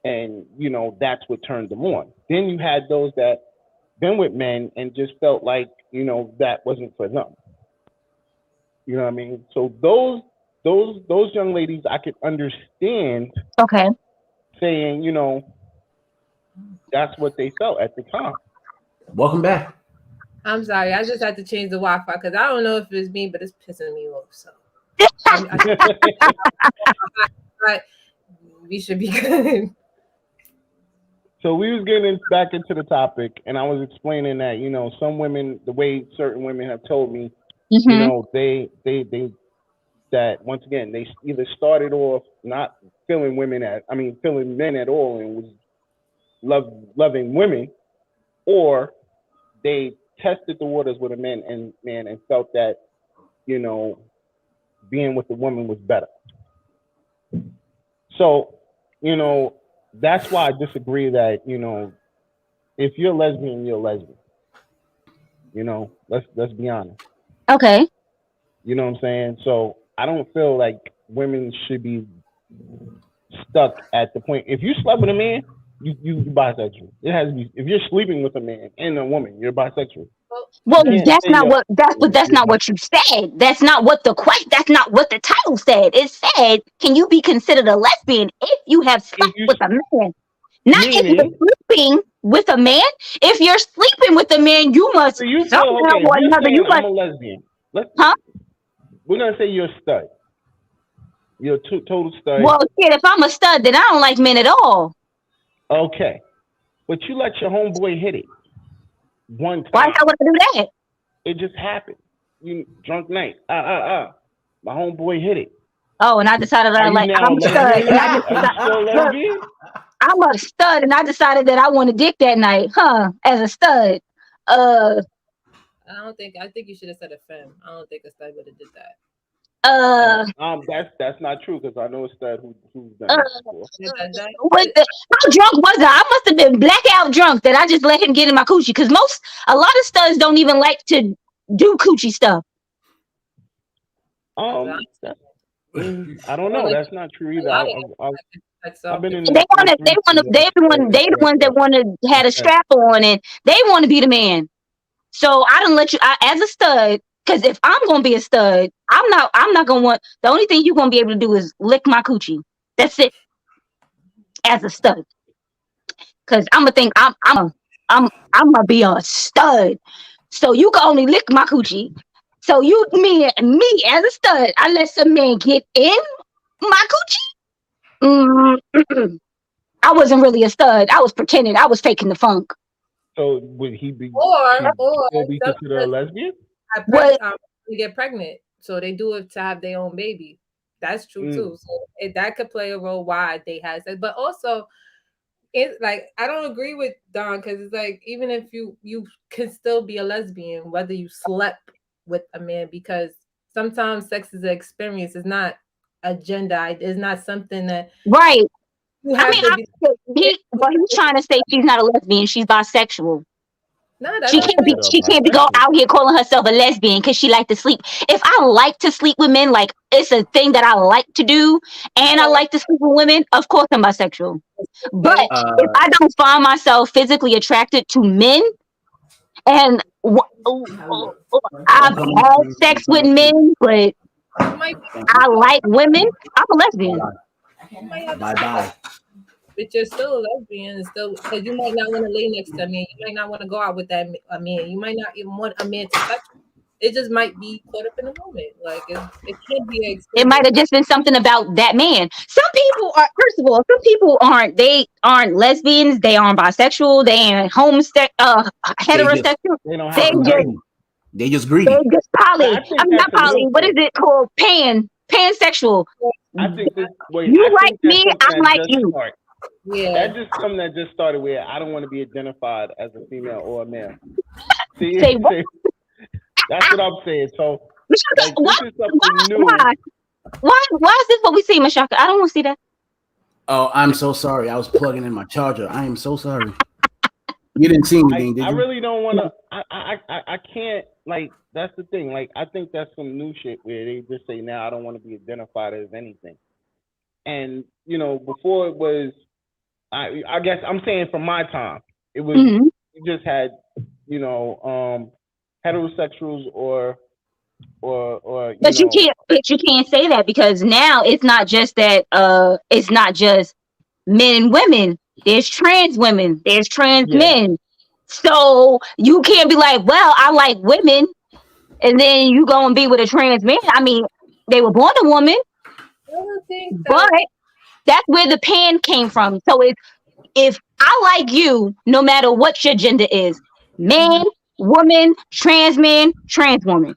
and you know that's what turned them on. Then you had those that been with men and just felt like that wasn't for them. You know what I mean? So those young ladies I could understand. Okay. Saying that's what they felt at the time. Welcome back. I'm sorry, I just had to change the Wi-Fi because I don't know if it's me, but it's pissing me off. So we should be good. So we was getting back into the topic, and I was explaining that some women, the way certain women have told me, they that once again they either started off not feeling feeling men at all and was loving women, or they tested the waters with a man and felt that being with a woman was better. So that's why I disagree that if you're lesbian, you're lesbian. Let's be honest. Okay. You know what I'm saying? So I don't feel like women should be stuck at the point. If you slept with a man, you bisexual. It has to be. If you're sleeping with a man and a woman, you're bisexual. Well, that's not what you said. That's not what the title said. It said, can you be considered a lesbian if you have slept with a man? Not if you're sleeping with a man. If you're sleeping with a man, you must I'm a lesbian. we're gonna say you're a stud. You're a total stud. Well, shit, if I'm a stud, then I don't like men at all. Okay, but you let your homeboy hit it one time. Why the hell would I do that? It just happened. You drunk night. My homeboy hit it. Oh, and I decided I'm a stud. I'm a stud, and I decided that I want a dick that night, as a stud. I think you should have said a femme. I don't think a stud would have did that. That's not true because I know a stud who's done that before. How drunk was I? I must have been blackout drunk that I just let him get in my coochie. Because a lot of studs don't even like to do coochie stuff. I don't know. That's not true either. I've been in. They the ones that want to had a strap on and they want to be the man. So I don't let you as a stud. Because if I'm gonna be a stud, I'm not gonna want. The only thing you're gonna be able to do is lick my coochie. That's it. As a stud, because I'm gonna think I'm gonna be a stud. So you can only lick my coochie. So me as a stud, I let some man get in my coochie. I wasn't really a stud. I was pretending. I was faking the funk. So would he be? Or be considered a lesbian? To get pregnant, so they do it to have their own baby. That's true too. So that could play a role why they have sex. But also, it's like I don't agree with Don because it's like even if you can still be a lesbian whether you slept with a man because sometimes sex is an experience. It's not a gender. It's not something that right. He's trying to say she's not a lesbian. She's bisexual. No, she can't be go out here calling herself a lesbian because she like to sleep. If I like to sleep with men, like it's a thing that I like to do, and I like to sleep with women, of course I'm bisexual. But if I don't find myself physically attracted to men, and I've had sex with men, but I like women, I'm a lesbian. Bye. But you're still a lesbian, because you might not want to lay next to a man. You might not want to go out with a man. You might not even want a man to touch you. It just might be caught up in the moment. Like it can't be. It might have just been something about that man. Some people are. First of all, some people aren't. They aren't lesbians. They aren't bisexual. They ain't heterosexual. They just greedy. They just poly. I'm not poly. What is it called? Pansexual. I think you like me. I like you. Yeah, that's just something that just started where I don't want to be identified as a female or a male. See, that's what I'm saying. So, this is something new. Why is this what we see, Mashaka? I don't want to see that. Oh, I'm so sorry. I was plugging in my charger. I am so sorry. You didn't see anything, did you? I really don't want to. I can't. Like, that's the thing. Like, I think that's some new shit where they just say, now I don't want to be identified as anything. And, before it was, I guess I'm saying from my time, it was, you just had, heterosexuals or but you can't say that because now it's not just that, it's not just men and women. There's trans women, there's trans men. So you can't be like, well, I like women, and then you go and be with a trans man. I mean, they were born a woman, but that's where the pan came from. So if I like you, no matter what your gender is, man, woman, trans man, trans woman.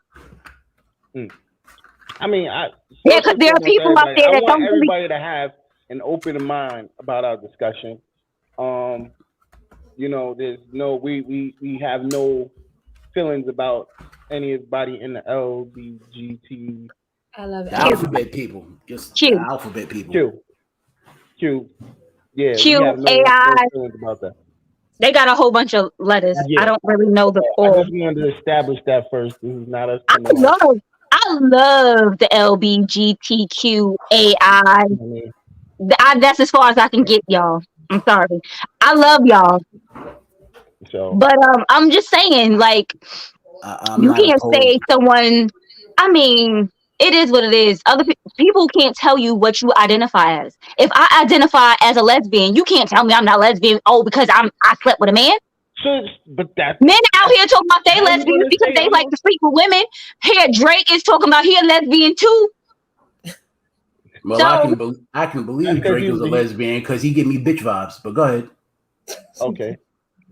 I mean, because there are people out there that don't want everybody to have an open mind about our discussion. There's no we have no feelings about anybody in the LBGT. I love the alphabet people. Just the alphabet people. Q. Yeah. Q, we have no feelings about that. They got a whole bunch of letters. I don't really know the full. I just wanted to establish that first. This is not us. I love the LBGTQAI. That's as far as I can get, y'all. I'm sorry. I love y'all. So, but I'm just saying, like, you can't say someone. I mean, it is what it is. Other people can't tell you what you identify as. If I identify as a lesbian, you can't tell me I'm not lesbian. Oh, because I slept with a man. But that's men out here talking about they lesbians because they like to sleep with women. Here, Drake is talking about he a lesbian too. Well, so, I can believe Drake is a lesbian because he give me bitch vibes. But go ahead. Okay.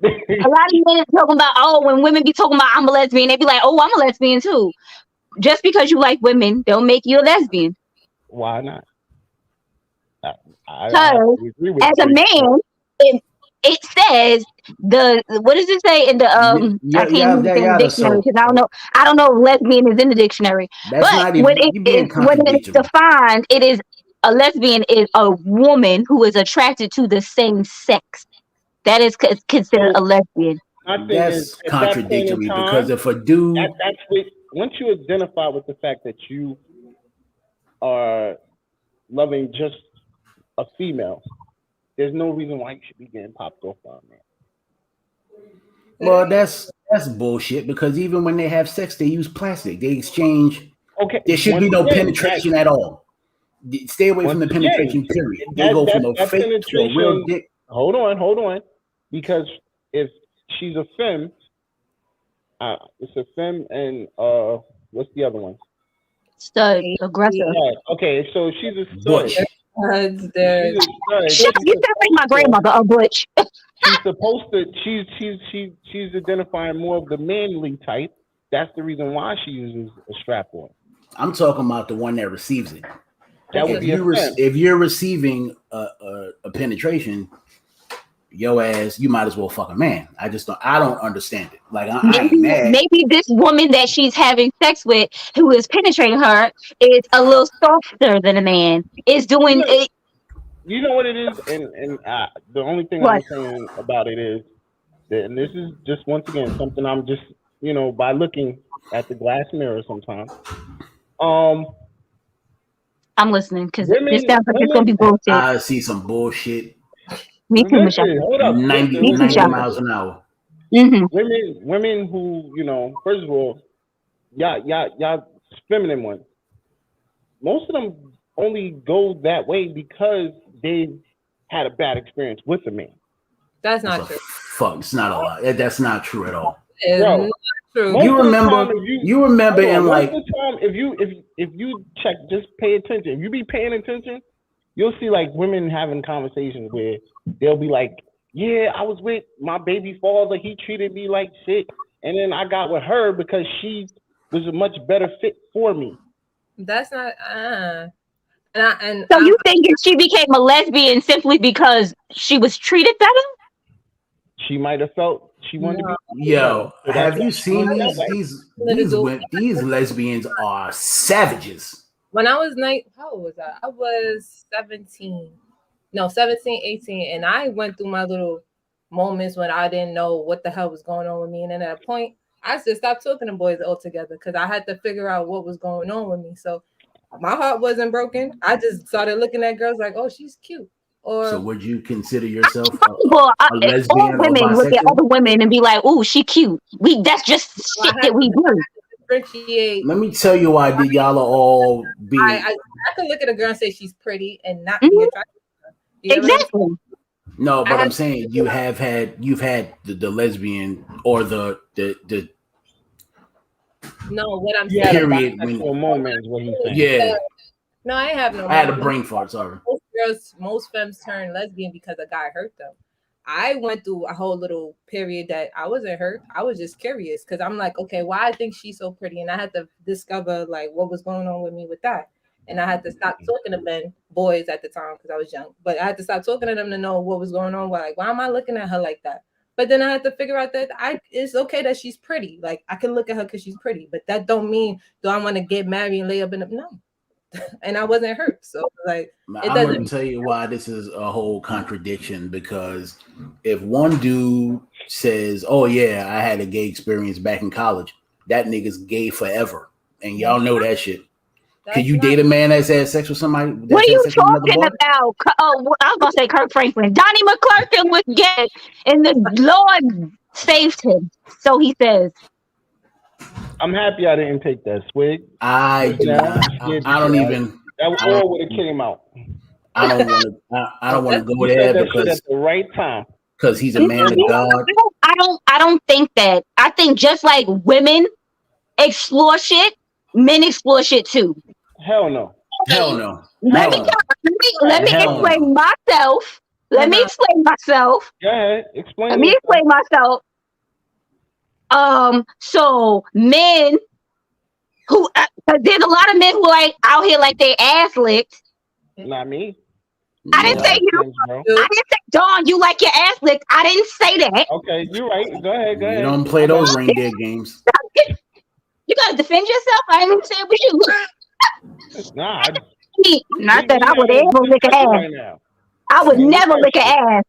A lot of men talking about, when women be talking about I'm a lesbian, they be like, oh, I'm a lesbian too. Just because you like women don't make you a lesbian. Why not? Because as a man, it says what does it say in the I can't use it in the dictionary because I don't know if lesbian is in the dictionary. That's but when it's defined, it is a lesbian is a woman who is attracted to the same sex. That is considered a lesbian. That's contradictory because if a dude that's once you identify with the fact that you are loving just a female, there's no reason why you should be getting popped off on that. Well, that's bullshit because even when they have sex, they use plastic. They exchange. Okay. There should be no penetration at all. Stay away from the penetration, period. They go from a fake to a real dick. Hold on. Because if she's a femme, it's a femme and what's the other one? Stud, aggressive. Yeah. Okay, so she's a stud. Butch. You sound like my grandmother, a butch. She's supposed to. She's identifying more of the manly type. That's the reason why she uses a strap on. I'm talking about the one that receives it. That would be if you're receiving a penetration, yo ass, you might as well fuck a man. I don't understand it. Like I ain't mad. Maybe this woman that she's having sex with, who is penetrating her, is a little softer than a man. Is doing it. You know what it is, and the only thing I'm saying about it is that, and this is just once again something I'm just by looking at the glass mirror sometimes. I'm listening because this sounds like it's gonna be bullshit. I see some bullshit. Me too, Michelle. 90 miles an hour. Mm-hmm. Women who first of all, y'all feminine ones. Most of them only go that way because they had a bad experience with a man. That's not true. Fuck, it's not a lot. That's not true at all. It's not true. You remember in like time, if you check, just pay attention. If you be paying attention, you'll see like women having conversations where they'll be like, yeah, I was with my baby father. He treated me like shit. And then I got with her because she was a much better fit for me. That's not, So you think she became a lesbian simply because she was treated better? She might have felt she wanted to be. Yo, have you seen these lesbians are savages. When I was how old was I? I was 17, 18. And I went through my little moments when I didn't know what the hell was going on with me. And then at a point, I just stopped talking to boys altogether because I had to figure out what was going on with me. So my heart wasn't broken. I just started looking at girls like, oh, she's cute. So would you consider yourself a lesbian all women or look at other women and be like, oh, she cute. That's just shit that we do. Let me tell you why y'all are all being. I can look at a girl and say she's pretty and not be attracted to her. Exactly. No, but I'm saying you've had the lesbian or the No, what I'm saying. Period. Moments what he's saying. Yeah. No, I have no. I had a brain fart. Sorry. Most femmes turn lesbian because a guy hurt them. I went through a whole little period that I wasn't hurt. I was just curious because I'm like, okay, why I think she's so pretty, and I had to discover like what was going on with me with that, and I had to stop talking to boys at the time because I was young. But I had to stop talking to them to know what was going on. Like, why am I looking at her like that? But then I had to figure out that it's okay that she's pretty. Like I can look at her because she's pretty, but that don't mean do I want to get married and lay up in the no. And I wasn't hurt, so like I'm going to tell you why this is a whole contradiction. Because if one dude says, "Oh yeah, I had a gay experience back in college," that nigga's gay forever, and y'all know that shit. Can you date a man that's had sex with somebody? What are you talking about? Oh, I was gonna say Kirk Franklin. Donnie McClurkin was gay, and the Lord saved him. So he says. I'm happy I didn't take that swig. I don't even. That all would have came out. I don't want to. I don't want to go there because at the right time. Because he's a man of God. I I don't think that. I think just like women explore shit, men explore shit too. Hell no. Hell no. Let me explain myself. Let me explain myself. Go ahead. Explain. Let me explain myself. So men who, there's a lot of men who like out here like they ass licked. Not me. I didn't say you. I didn't say, Dawn, you like your ass licked. I didn't say that. Okay, you're right. Go ahead. You don't play those reindeer games. You gotta defend yourself. I didn't even say it was you. Nah. Not that I would ever lick an ass. Right, I would never lick an ass.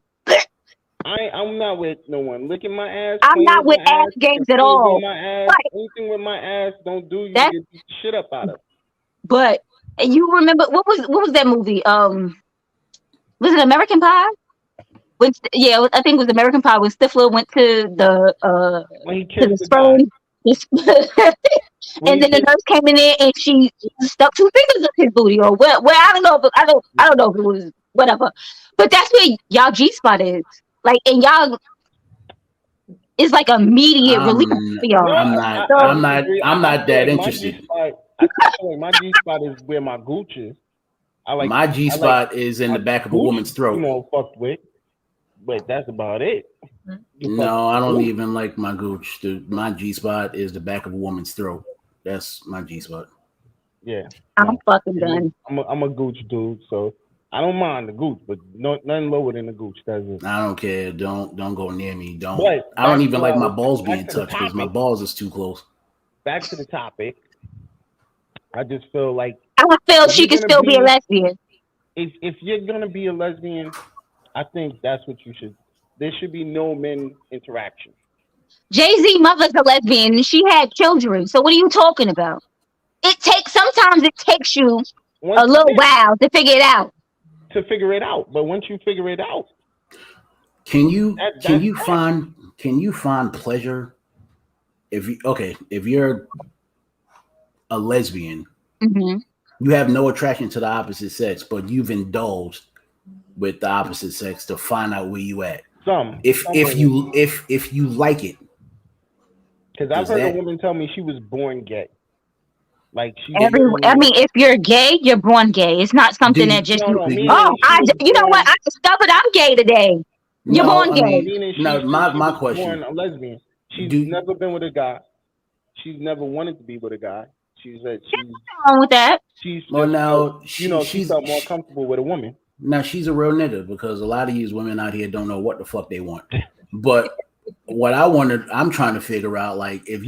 I'm not with no one licking my ass. I'm not with ass games at all. My ass, anything with my ass, don't do you get the shit up out of. But you remember what was that movie? Was it American Pie? I think it was American Pie when Stifler went to the sperm. And then the nurse came in there and she stuck 2 fingers up his booty, or where I don't know, but I don't know if it was whatever. But that's where y'all G spot is. Like, and y'all, it's like immediate relief for y'all. I'm not that interested. I feel like my G spot is where my gooch is. My G spot is in the back of a woman's throat. You know, fucked with, but that's about it. No, I don't even like my gooch. My G spot is the back of a woman's throat. That's my G spot. Yeah, I'm fucking done. I'm a gooch dude, so I don't mind the gooch, but nothing lower than the gooch. That's it. I don't care. Don't go near me. Don't. But I don't even like my balls being touched because my balls is too close. Back to the topic. I just feel like I feel she can still be a lesbian. If you're gonna be a lesbian, I think that's what you should. There should be no men interaction. Jay-Z mother's a lesbian and she had children. So what are you talking about? Sometimes it takes you a little while to figure it out. But once you figure it out, can you find pleasure if you're a lesbian, you have no attraction to the opposite sex, but you've indulged with the opposite sex to find out where you at. If you like it, because I've heard a woman tell me she was born gay. Like if you're gay, you're born gay. It's not something that just you know what? I discovered I'm gay today. You're born gay. My question. Born a lesbian. She's never been with a guy. She's never wanted to be with a guy. She said she's wrong with that. She felt more comfortable with a woman. Now she's a real nigga because a lot of these women out here don't know what the fuck they want. But what I'm trying to figure out, like, has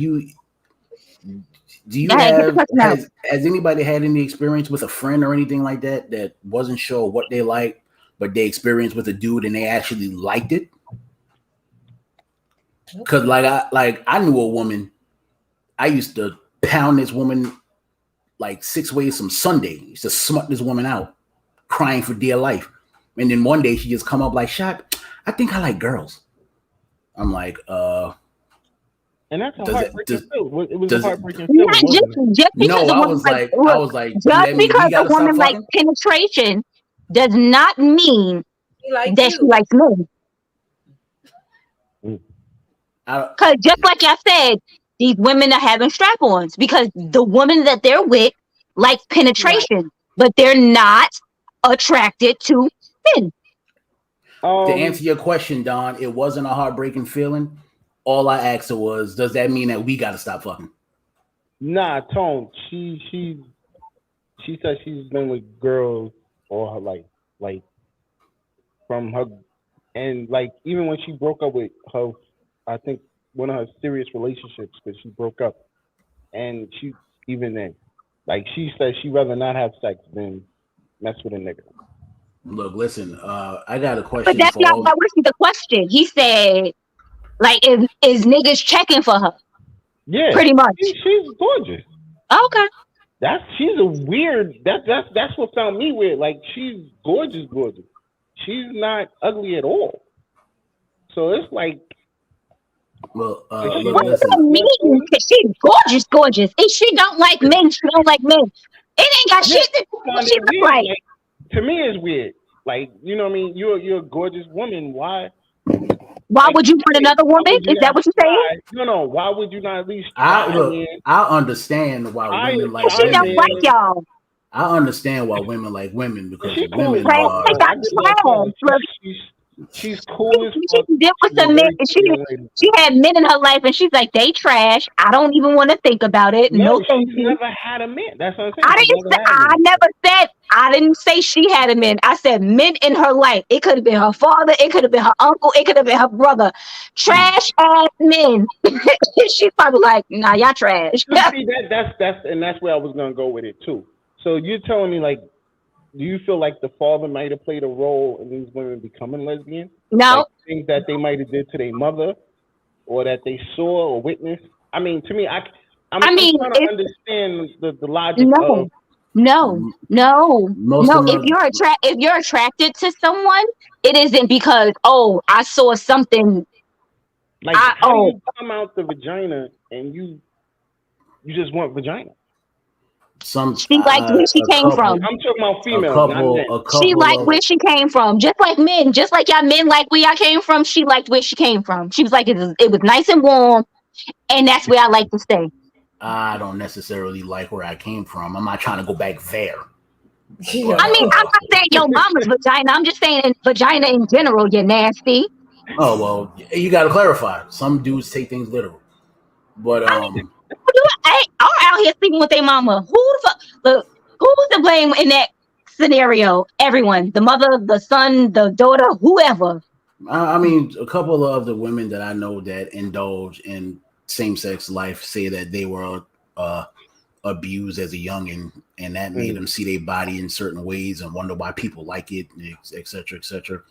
anybody had any experience with a friend or anything like that wasn't sure what they liked, but they experienced with a dude and they actually liked it? Because I knew a woman, I used to pound this woman like 6 ways from Sunday. Used to smut this woman out, crying for dear life. And then one day she just come up like, "Shot, I think I like girls." I'm like, and that's a heartbreaking feel. It was a heartbreaking feel. Just because I was like, just because a woman likes penetration does not mean that she likes men. Because just like I said, these women are having strap-ons because the woman that they're with likes penetration, but they're not attracted to men. To answer your question, Don, it wasn't a heartbreaking feeling. All I asked her was, does that mean that we got to stop fucking? Nah, Tone. She said she's been with girls all her life, like from her, and like even when she broke up with her, I think one of her serious relationships, because she broke up, and she even then, like she said, she'd rather not have sex than mess with a nigga. Look, listen, I got a question. But that's not what was the question. He said, like, is niggas checking for her? Yeah, pretty much. She's gorgeous. Okay. She's a weird. That's what found me weird. Like, she's gorgeous. She's not ugly at all. So it's like, well, what does that mean? She's gorgeous. If she don't like men, she don't like men. It ain't got shit to do with what she look like. To me, it's weird. Like, you know what I mean? You're a gorgeous woman. Why Why would you want another woman? Is that what you're saying? No. Why would you not at least try? I understand why women like she don't women. like y'all. I understand why women like women because She women cool. are. She's cool as fuck. She did with some men. She had men in her life, and she's like, they trash. I don't even want to think about it. No, thank you. Never had a man. That's what I'm saying. I didn't say she had a man. I said men in her life. It could have been her father. It could have been her uncle. It could have been her brother. Trash ass men. She's probably like, nah, y'all trash. See, that's where I was gonna go with it too. So you're telling me, like, do you feel like the father might have played a role in these women becoming lesbian? No. Like things that they might have did to their mother, or that they saw or witnessed. I mean, to me, I'm trying to understand the logic of. No. If you're attracted to someone, it isn't because I saw something. Like how do you come out the vagina and you just want vagina? She liked where she came from. I'm talking about females. She liked where she came from, just like men, just like y'all men like where y'all came from. She liked where she came from. She was like, it was nice and warm, and that's where I like to stay. I don't necessarily like where I came from. I'm not trying to go back there. I mean, I'm not saying your mama's vagina. I'm just saying vagina in general. You're nasty. Oh well, you got to clarify. Some dudes take things literal, but are out here sleeping with their mama. Who's to blame in that scenario? Everyone, the mother, the son, the daughter, whoever. I mean, a couple of the women that I know that indulge in same-sex life say that they were abused as a youngin, and that made them see their body in certain ways and wonder why people like it, etc., etc.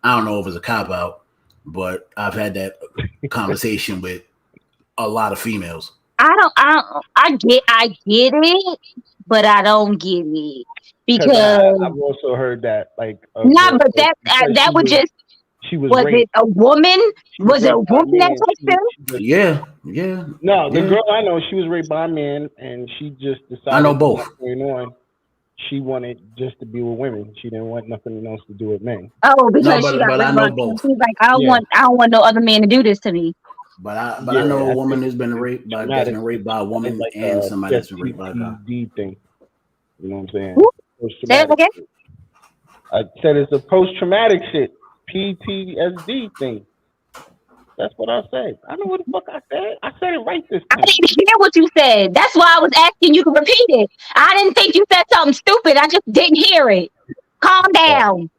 I don't know if it's a cop-out, but I've had that conversation with a lot of females. I get it, but I don't get it because I've also heard that but that would just. Was it a woman? Was it a woman that touched him? Yeah. No, the girl I know, she was raped by a man, and she just decided. I know both. She wanted just to be with women. She didn't want nothing else to do with men. Oh, because she got raped by both. She's like, I don't want no other man to do this to me. But I know a woman has been raped by a woman and somebody that's been raped by a guy. Thing. You know what I'm saying? Say it again. I said it's a post-traumatic shit. PTSD thing. That's what I said. I know what the fuck I said. I said it right this time. I didn't hear what you said. That's why I was asking you to repeat it. I didn't think you said something stupid. I just didn't hear it. Calm down.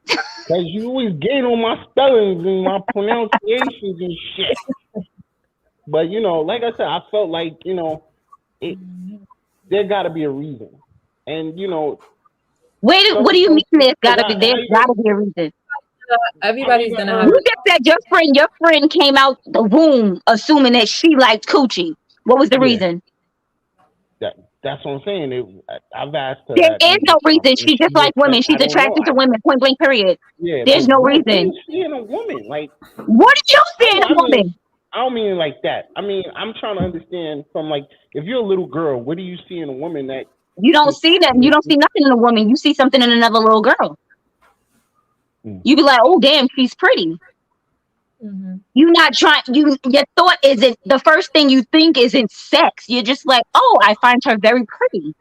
Because you always get on my spellings and my pronunciations and shit. But, like I said, I felt like, there got to be a reason. And, what do you mean there's got to be a reason? Everybody's gonna have. You just said your friend came out the womb assuming that she liked coochie. What was the reason? That's what I'm saying. I've asked her. There is no reason. She just like women. She's attracted to women. Point blank. Period. Yeah. There's no reason. Seeing a woman, like. What did you see in a woman? I don't mean it like that. I mean, I'm trying to understand from like, if you're a little girl, what do you see in a woman that? You don't see that. You don't see nothing in a woman. You see something in another little girl. You be like, oh damn, she's pretty. Mm-hmm. You're not trying. Your thought isn't the first thing you think isn't sex. You're just like, oh, I find her very pretty.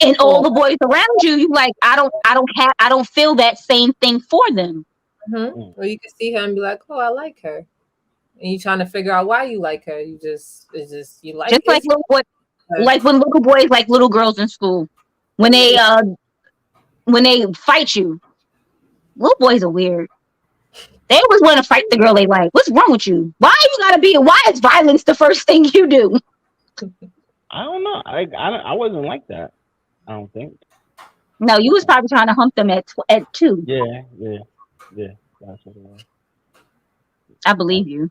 And all the boys around you, you like, I don't feel that same thing for them. Mm-hmm. Or you can see her and be like, oh, I like her, and you're trying to figure out why you like her. You like just like little boys, like when little boys like little girls in school, when they fight you. Little boys are weird. They always want to fight the girl they like. What's wrong with you? Why is violence the first thing you do? I don't know. I wasn't like that. I don't think. No, you was probably trying to hump them at 2. Yeah. That's what it was. I believe you.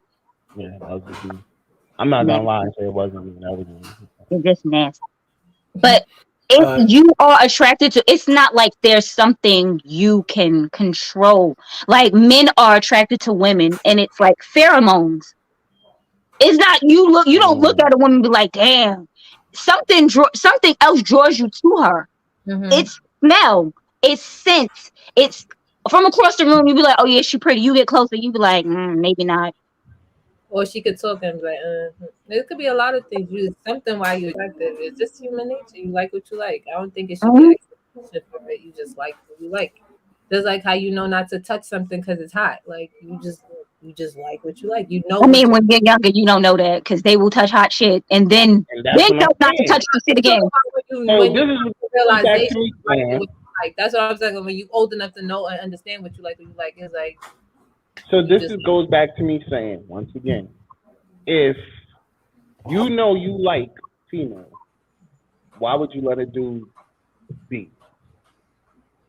Yeah, that was the dude. I'm not gonna lie and say it wasn't me. That was me. You're just nasty. But if you are attracted to, it's not like there's something you can control. Like men are attracted to women, and it's like pheromones. It's not you don't look at a woman and be like, damn, something else draws you to her. Mm-hmm. It's smell, it's scent, it's from across the room, you be like, oh yeah, she pretty. You get closer, you be like, maybe not. Or she could talk and be like, It could be a lot of things. You something why you're attractive. It's just human nature. You like what you like. I don't think it should be expectation for it. You just like what you like. Just like how you know not to touch something because it's hot. Like you just like what you like. You know. I mean, when you're younger, you don't know that because they will touch hot shit and then tell not to touch the shit again. When you realization, like that's what I'm saying. When you old enough to know and understand what you like, it's like. So this goes back to me saying once again, if you know you like female, why would you let a dude be?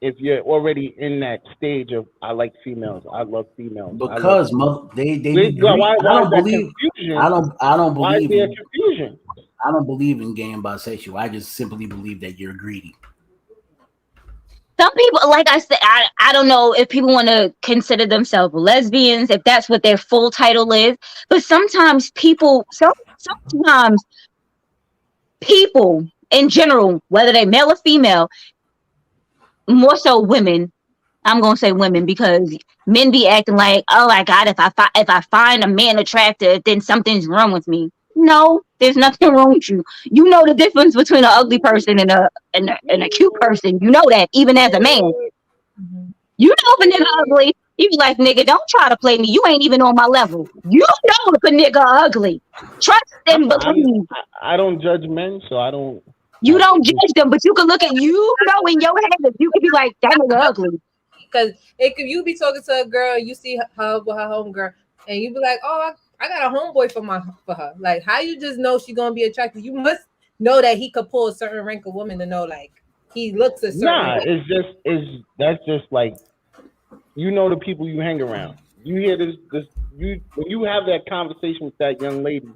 If you're already in that stage of I like females, I love females. Because they why I don't believe confusion? I don't Why is believe there in confusion? I don't believe in gay and bisexual. I just simply believe that you're greedy. Some people, like I said, I don't know if people want to consider themselves lesbians, if that's what their full title is. But sometimes people in general, whether they're male or female, more so women. I'm gonna say women because men be acting like, oh my God, if I find a man attractive, then something's wrong with me. No, there's nothing wrong with you. You know the difference between an ugly person and a cute person. You know that even as a man. You know if a nigga ugly, you be like, nigga, don't try to play me. You ain't even on my level. You know if a nigga ugly. Trust and believe. I don't judge men, so I don't. You don't judge them, but you can look at in your head. You can be like, that nigga ugly. Because you be talking to a girl, you see her with her homegirl, and you be like, oh, I got a homeboy for her. Like, how you just know she's gonna be attractive? You must know that he could pull a certain rank of woman to know like he looks a certain way. That's just like you know the people you hang around. You hear this when you have that conversation with that young lady.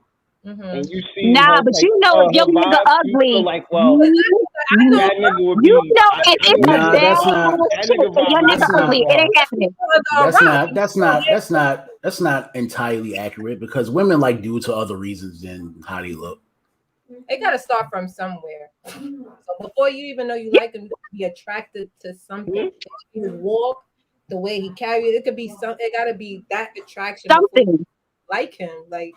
And you see but like, you know if your nigga ugly, you feel like, well, that nigga would be. You know if it's a bad ugly, it ain't happening. That's not entirely accurate because women like dudes for other reasons than how they look. It gotta start from somewhere. So before you even know you like him, you be attracted to something. His walk, the way he carries, it could be some. It gotta be that attraction. Something like him, like.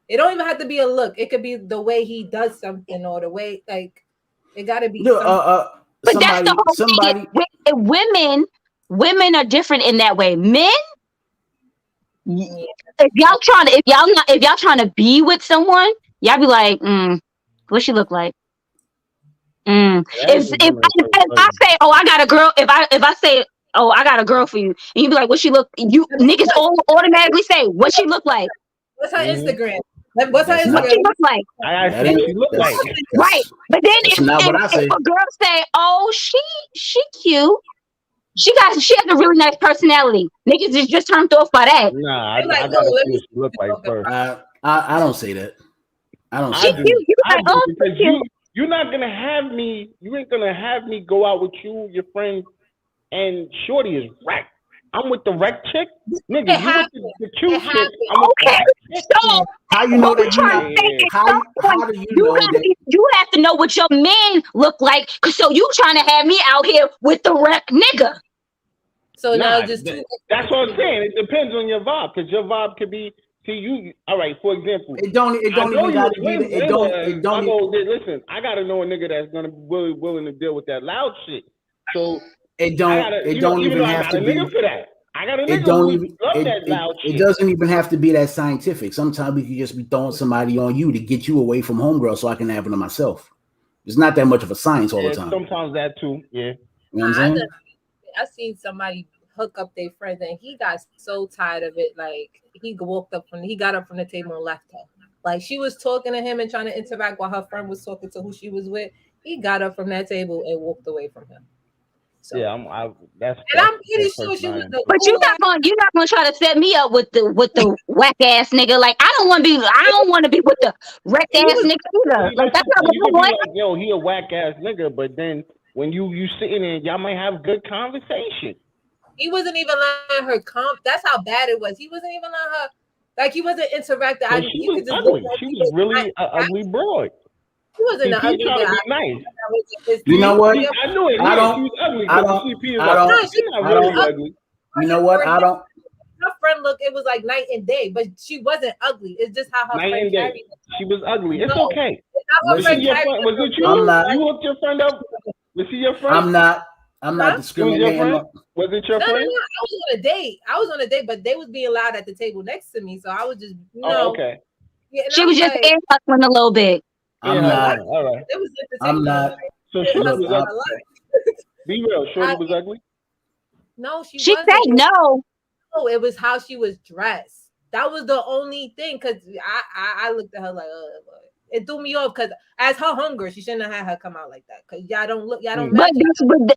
It don't even have to be a look. It could be the way he does something or the way, like, it got to be something. But that's the whole thing. Women are different in that way. Men, if y'all trying to be with someone, y'all be like, what she look like? If I say, oh, I got a girl, if I say, oh, I got a girl for you, and you be like, what she look? You niggas all automatically say, what she look like? What's her Instagram? What's her Instagram? What she look like? I asked what she look like. Right. But then if a girl say, oh, she cute. She has a really nice personality. Niggas is just turned off by that. Nah, I gotta see what she look like first. I don't say that. I don't say that. Because you're not gonna have me. You ain't gonna have me go out with you, your friends, and Shorty is wrecked. I'm with the wreck chick, nigga. You with the cute chick. I'm with the wreck chick. So how you know that how do you know that? You have to know what your men look like, so you trying to have me out here with the wreck nigga. So now that's what I'm saying. It depends on your vibe, because your vibe could be. See you. All right. For example, it don't even gotta be. It don't. Listen, I gotta know a nigga that's gonna be willing to deal with that loud shit. So. It don't even have to be. I got a nigga who love that loud shit. It doesn't even have to be that scientific. Sometimes we can just be throwing somebody on you to get you away from homegirl so I can have it to myself. It's not that much of a science all the time. Sometimes that too, yeah. You know what I'm saying? I seen somebody hook up their friends and he got so tired of it. Like he got up from the table and left her. Like she was talking to him and trying to interact while her friend was talking to who she was with. He got up from that table and walked away from him. So. Yeah, I'm pretty sure she was. But you're not gonna try to set me up with the whack ass nigga. Like I don't want to be with the wreck ass nigga either. Like that's not what I want. Like, yo, he a whack ass nigga. But then when you sitting there, y'all might have good conversation. He wasn't even letting her That's how bad it was. He wasn't even letting her. Like he wasn't interacting. She was ugly. She was really an ugly broad. He wasn't He ugly, trying but to be nice. You know what? I knew it. I Yeah, don't. she was ugly. I But don't. CP is I like, don't. nah, she's not really ugly. You know what? I don't. Her friend look, it was like night and day, but she wasn't ugly. It's just how her Night friend and day. carried her. She was ugly. It's No, okay. it's how her Was friend she your carried friend? Was her. it you? I'm not. You hooked your friend up? Was she your friend? I'm not. I'm not Huh? It was your discriminating. friend? Was it your No, friend? I was on a date. but they was being loud at the table next to me, so I was just, Oh, okay. Yeah, and She I was just like, air hustling a little bit. I'm Yeah, not. all right. it was I'm entertaining. not. Like, So it Shorty was was a ugly. lot. Be real. Shorty was ugly. No, she She wasn't. said no. No, it was how she was dressed. That was the only thing. Cause I looked at her like, it threw me off. Cause as her hunger, she shouldn't have had her come out like that. Cause y'all don't But match.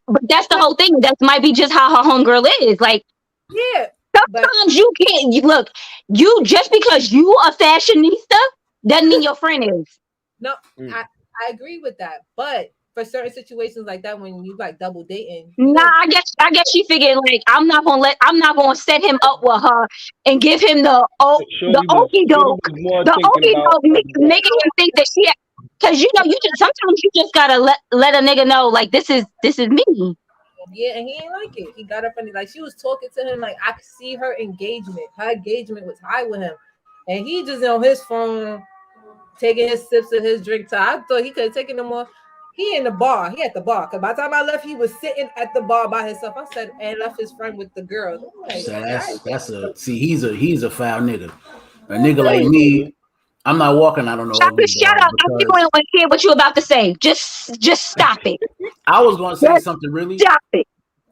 but that's the whole thing. That might be just how her homegirl is. Like, yeah. Sometimes you can't look. You just because you a fashionista doesn't mean your friend is. No, I agree with that. But for certain situations like that, when you like double dating, Nah, I guess she figured like I'm not gonna set him up with her and give him the okey doke, making him think that she. Because you just sometimes you just gotta let a nigga know like this is me. Yeah, and he ain't like it. He got up and like she was talking to him like I could see her engagement. Her engagement was high with him, and he just on his phone taking his sips of his drink. I thought he could have taken them more. He in the bar. He at the bar. Cause by the time I left, he was sitting at the bar by himself. I said, and left his friend with the girls. Like, So that's a see. He's a foul nigga. A nigga like me, I'm not walking out on no ugly Shut up! I don't want to hear what you about to say. Just stop it. I was going to say something really. Stop it.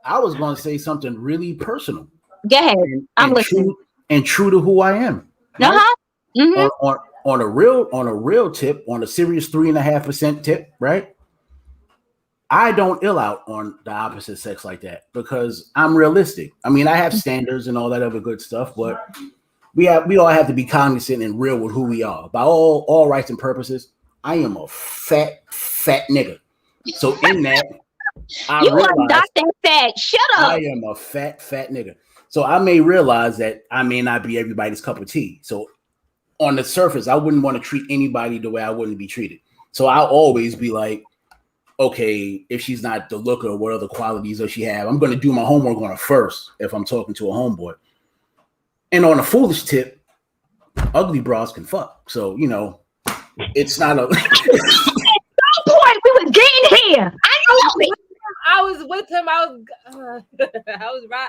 I was going to say something really personal. Go ahead. I'm listening. True to who I am. Uh huh. Mm-hmm. On a real tip, on a serious 3.5% tip, right? I don't ill out on the opposite sex like that because I'm realistic. I mean, I have standards and all that other good stuff, but we all have to be cognizant and real with who we are. By all rights and purposes, I am a fat nigga. So in that, I realize are not that fat. Shut up. I am a fat nigga. So I may realize that I may not be everybody's cup of tea. So on the surface, I wouldn't want to treat anybody the way I wouldn't be treated. So I'll always be like, okay, if she's not the looker, what other qualities does she have? I'm going to do my homework on her first if I'm talking to a homeboy. And on a foolish tip, ugly bras can fuck. So, it's not a... At some point, we was getting here. I know it. I was with him. I was right.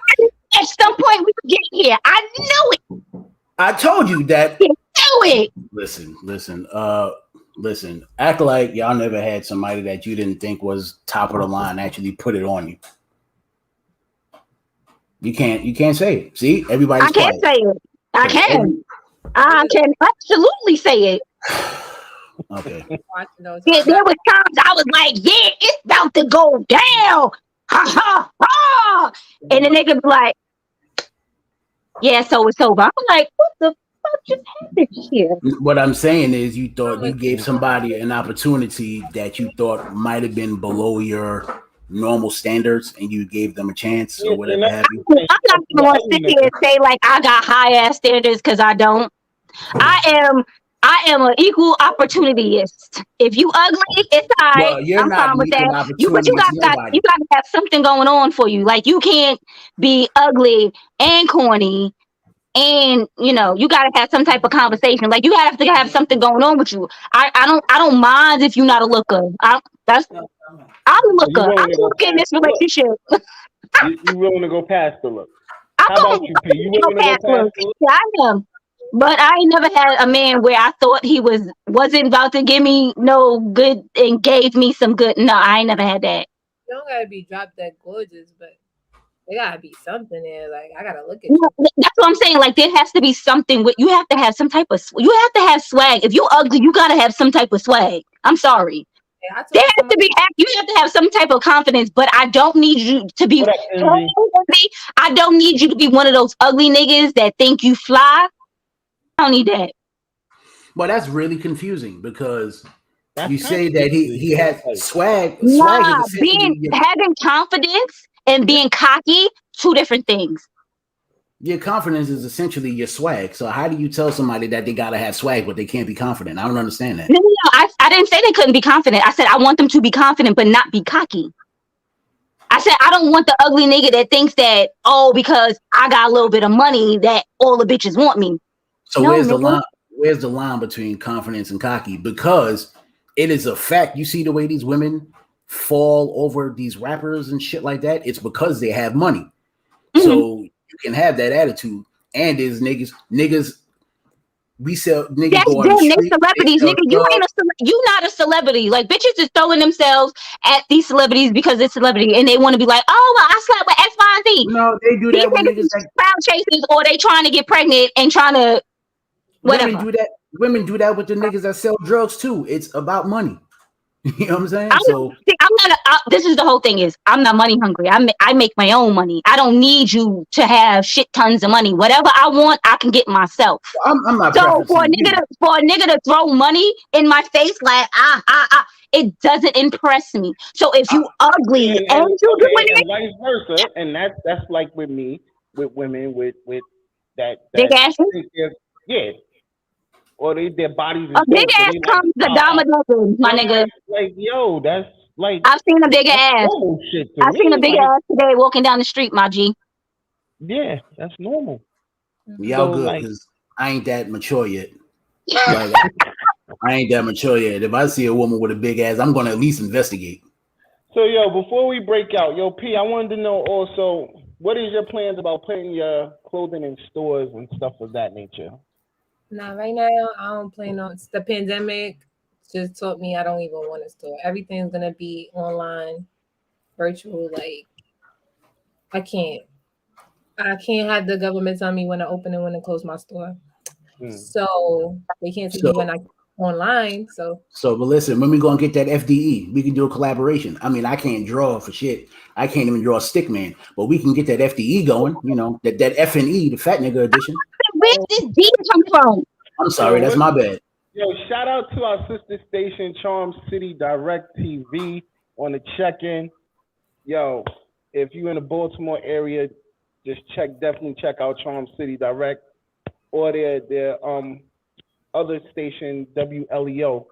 At some point, we were getting here. I knew it. I told you that. You knew it. Listen. Act like y'all never had somebody that you didn't think was top of the line actually put it on you. You can't say it. See, everybody's quiet. Say it. I can absolutely say it. Okay. There was times I was like, yeah, it's about to go down. Ha ha ha. And the nigga be like, yeah, so it's over. I'm like, what the fuck just happened here? What I'm saying is you thought you gave somebody an opportunity that you thought might have been below your normal standards and you gave them a chance or whatever have you. I'm not even going to sit here and say like I got high ass standards because I don't. I am an equal opportunist. If you ugly, it's all right. Well, I'm fine with that. But you got to have something going on for you. Like you can't be ugly and corny, and you got to have some type of conversation. Like you have to have something going on with you. I don't mind if you're not a looker. I'm a looker. I'm looking in this relationship. You willing to go past the look? How about you, P? You willing to go past the look? Yeah, I am. But I ain't never had a man where I thought he wasn't about to give me no good and gave me some good. No, I ain't never had that. You don't gotta be drop dead gorgeous, but there gotta be something there. Like I gotta look at you. That's what I'm saying. Like there has to be something. You have to have some type of. You have to have swag. If you ugly, you gotta have some type of swag. I'm sorry. Yeah, there has to be. You have to have some type of confidence. But I don't need you to be. I don't need you to be one of those ugly niggas that think you fly. I don't need that. Well, that's really confusing because you say that he has swag. Nah, having confidence and being cocky, two different things. Your confidence is essentially your swag. So how do you tell somebody that they gotta have swag but they can't be confident? I don't understand that. No, I didn't say they couldn't be confident. I said I want them to be confident but not be cocky. I said I don't want the ugly nigga that thinks that, oh, because I got a little bit of money that all the bitches want me. So where's the line? Where's the line between confidence and cocky? Because it is a fact. You see the way these women fall over these rappers and shit like that. It's because they have money. So you can have that attitude. And there's niggas. We sell niggas. That's go on the street, celebrities, nigga. You not a celebrity. Like bitches is throwing themselves at these celebrities because it's celebrity, and they want to be like, oh, well, I slept with X, Y, and Z. No, they do that with niggas like crowd chasers, or they trying to get pregnant and trying to whatever. Women do that with the niggas that sell drugs too. It's about money. You know what I'm saying? This is the whole thing is I'm not money hungry. I make my own money. I don't need you to have shit tons of money. Whatever I want, I can get myself. I'm not. So for a nigga to throw money in my face like it doesn't impress me. So if you ugly and you doing it, and vice versa, and that's like with me, with women with that big ass. Yeah. Or their bodies. A big ass comes the dama dozen, my nigga. Like, yo, that's like. I've seen a big ass. I've seen a big ass today walking down the street, my G. Yeah, that's normal. Y'all good because I ain't that mature yet. Like, I ain't that mature yet. If I see a woman with a big ass, I'm gonna at least investigate. So, yo, before we break out, yo, P, I wanted to know also, what is your plans about putting your clothing in stores and stuff of that nature? Nah, right now I don't plan on. The pandemic just taught me I don't even want a store. Everything's gonna be online, virtual. Like I can't have the government tell me when to open and when to close my store. So they can't tell me when I online. So but listen, when we gonna get that FDE, we can do a collaboration. I mean, I can't draw for shit. I can't even draw a stick man, but we can get that FDE going. You know, that FNE, the fat nigga edition. Where's this D come from? I'm sorry, that's my bad. Yo, shout out to our sister station, Charm City Direct TV, on the check-in. Yo, if you're in the Baltimore area, just definitely check out Charm City Direct or their other station, WLEO.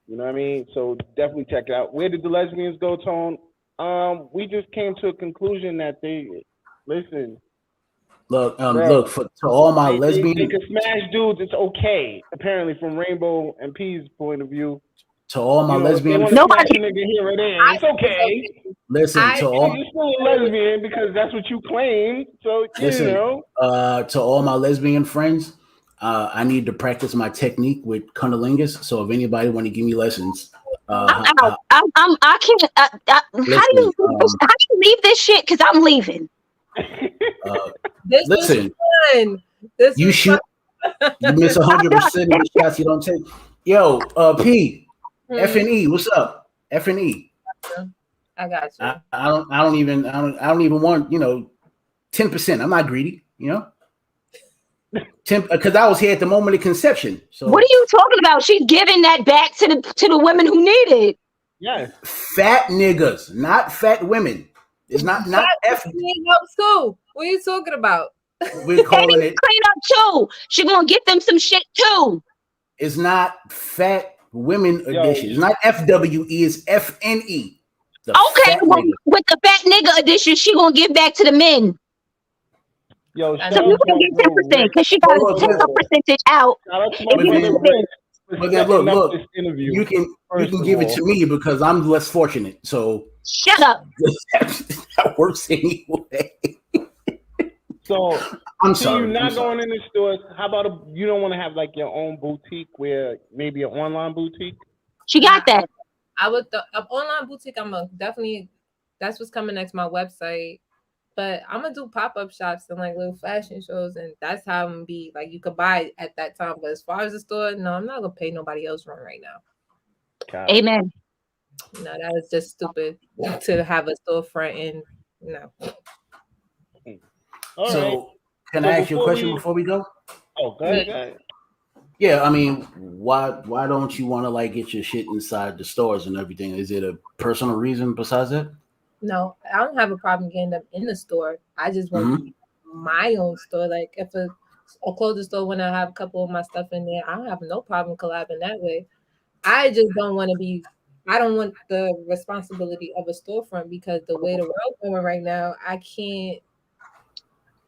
You know what I mean? So definitely check it out. Where did the lesbians go, Tone? We just came to a conclusion that listen. Look, to all my lesbian. They can smash dudes. It's okay. Apparently, from Rainbow and P's point of view. To all my lesbian. Nobody nigga here or there. It's okay. Listen, to all. You're still a lesbian because that's what you claim. So listen, you know. To all my lesbian friends, I need to practice my technique with cunnilingus. So if anybody want to give me lessons, I can't. How do you leave this shit? Because I'm leaving. This listen, fun. This you shoot. You miss 100% of the shots you don't take. Yo, P, FNE, what's up? FNE. I got you. I don't even want 10%. I'm not greedy, 10 because I was here at the moment of conception. So what are you talking about? She's giving that back to the women who need it. Yes, fat niggas, not fat women. It's not F. Helps too. What are you talking about? We're calling it clean up too. She gonna get them some shit too. It's not fat women edition. It's not FWE. It's FNE. Okay, well, with the fat nigga edition, she gonna give back to the men. Yo, so you can get 10% because she got to take a percentage out. But then look, you can give it to me because I'm less fortunate. So shut up. That works anyway. So I'm sorry. You're not going in the stores. How about you don't want to have like your own boutique where maybe an online boutique? She got that. I would online boutique. Definitely that's what's coming next. My website. But I'm gonna do pop-up shops and like little fashion shows, and that's how I'm gonna be. Like you could buy at that time, but as far as the store, no, I'm not gonna pay nobody else run right now. Amen. No, that is just stupid to have a storefront and no. Can I ask you a question before we go? Oh, go ahead. Yeah, I mean, why don't you want to like get your shit inside the stores and everything? Is it a personal reason besides that? No, I don't have a problem getting them in the store. I just want my own store. Like if a clothing store want to have a couple of my stuff in there, I don't have no problem collabing that way. I just don't want to be. I don't want the responsibility of a storefront because the way the world's going right now, I can't.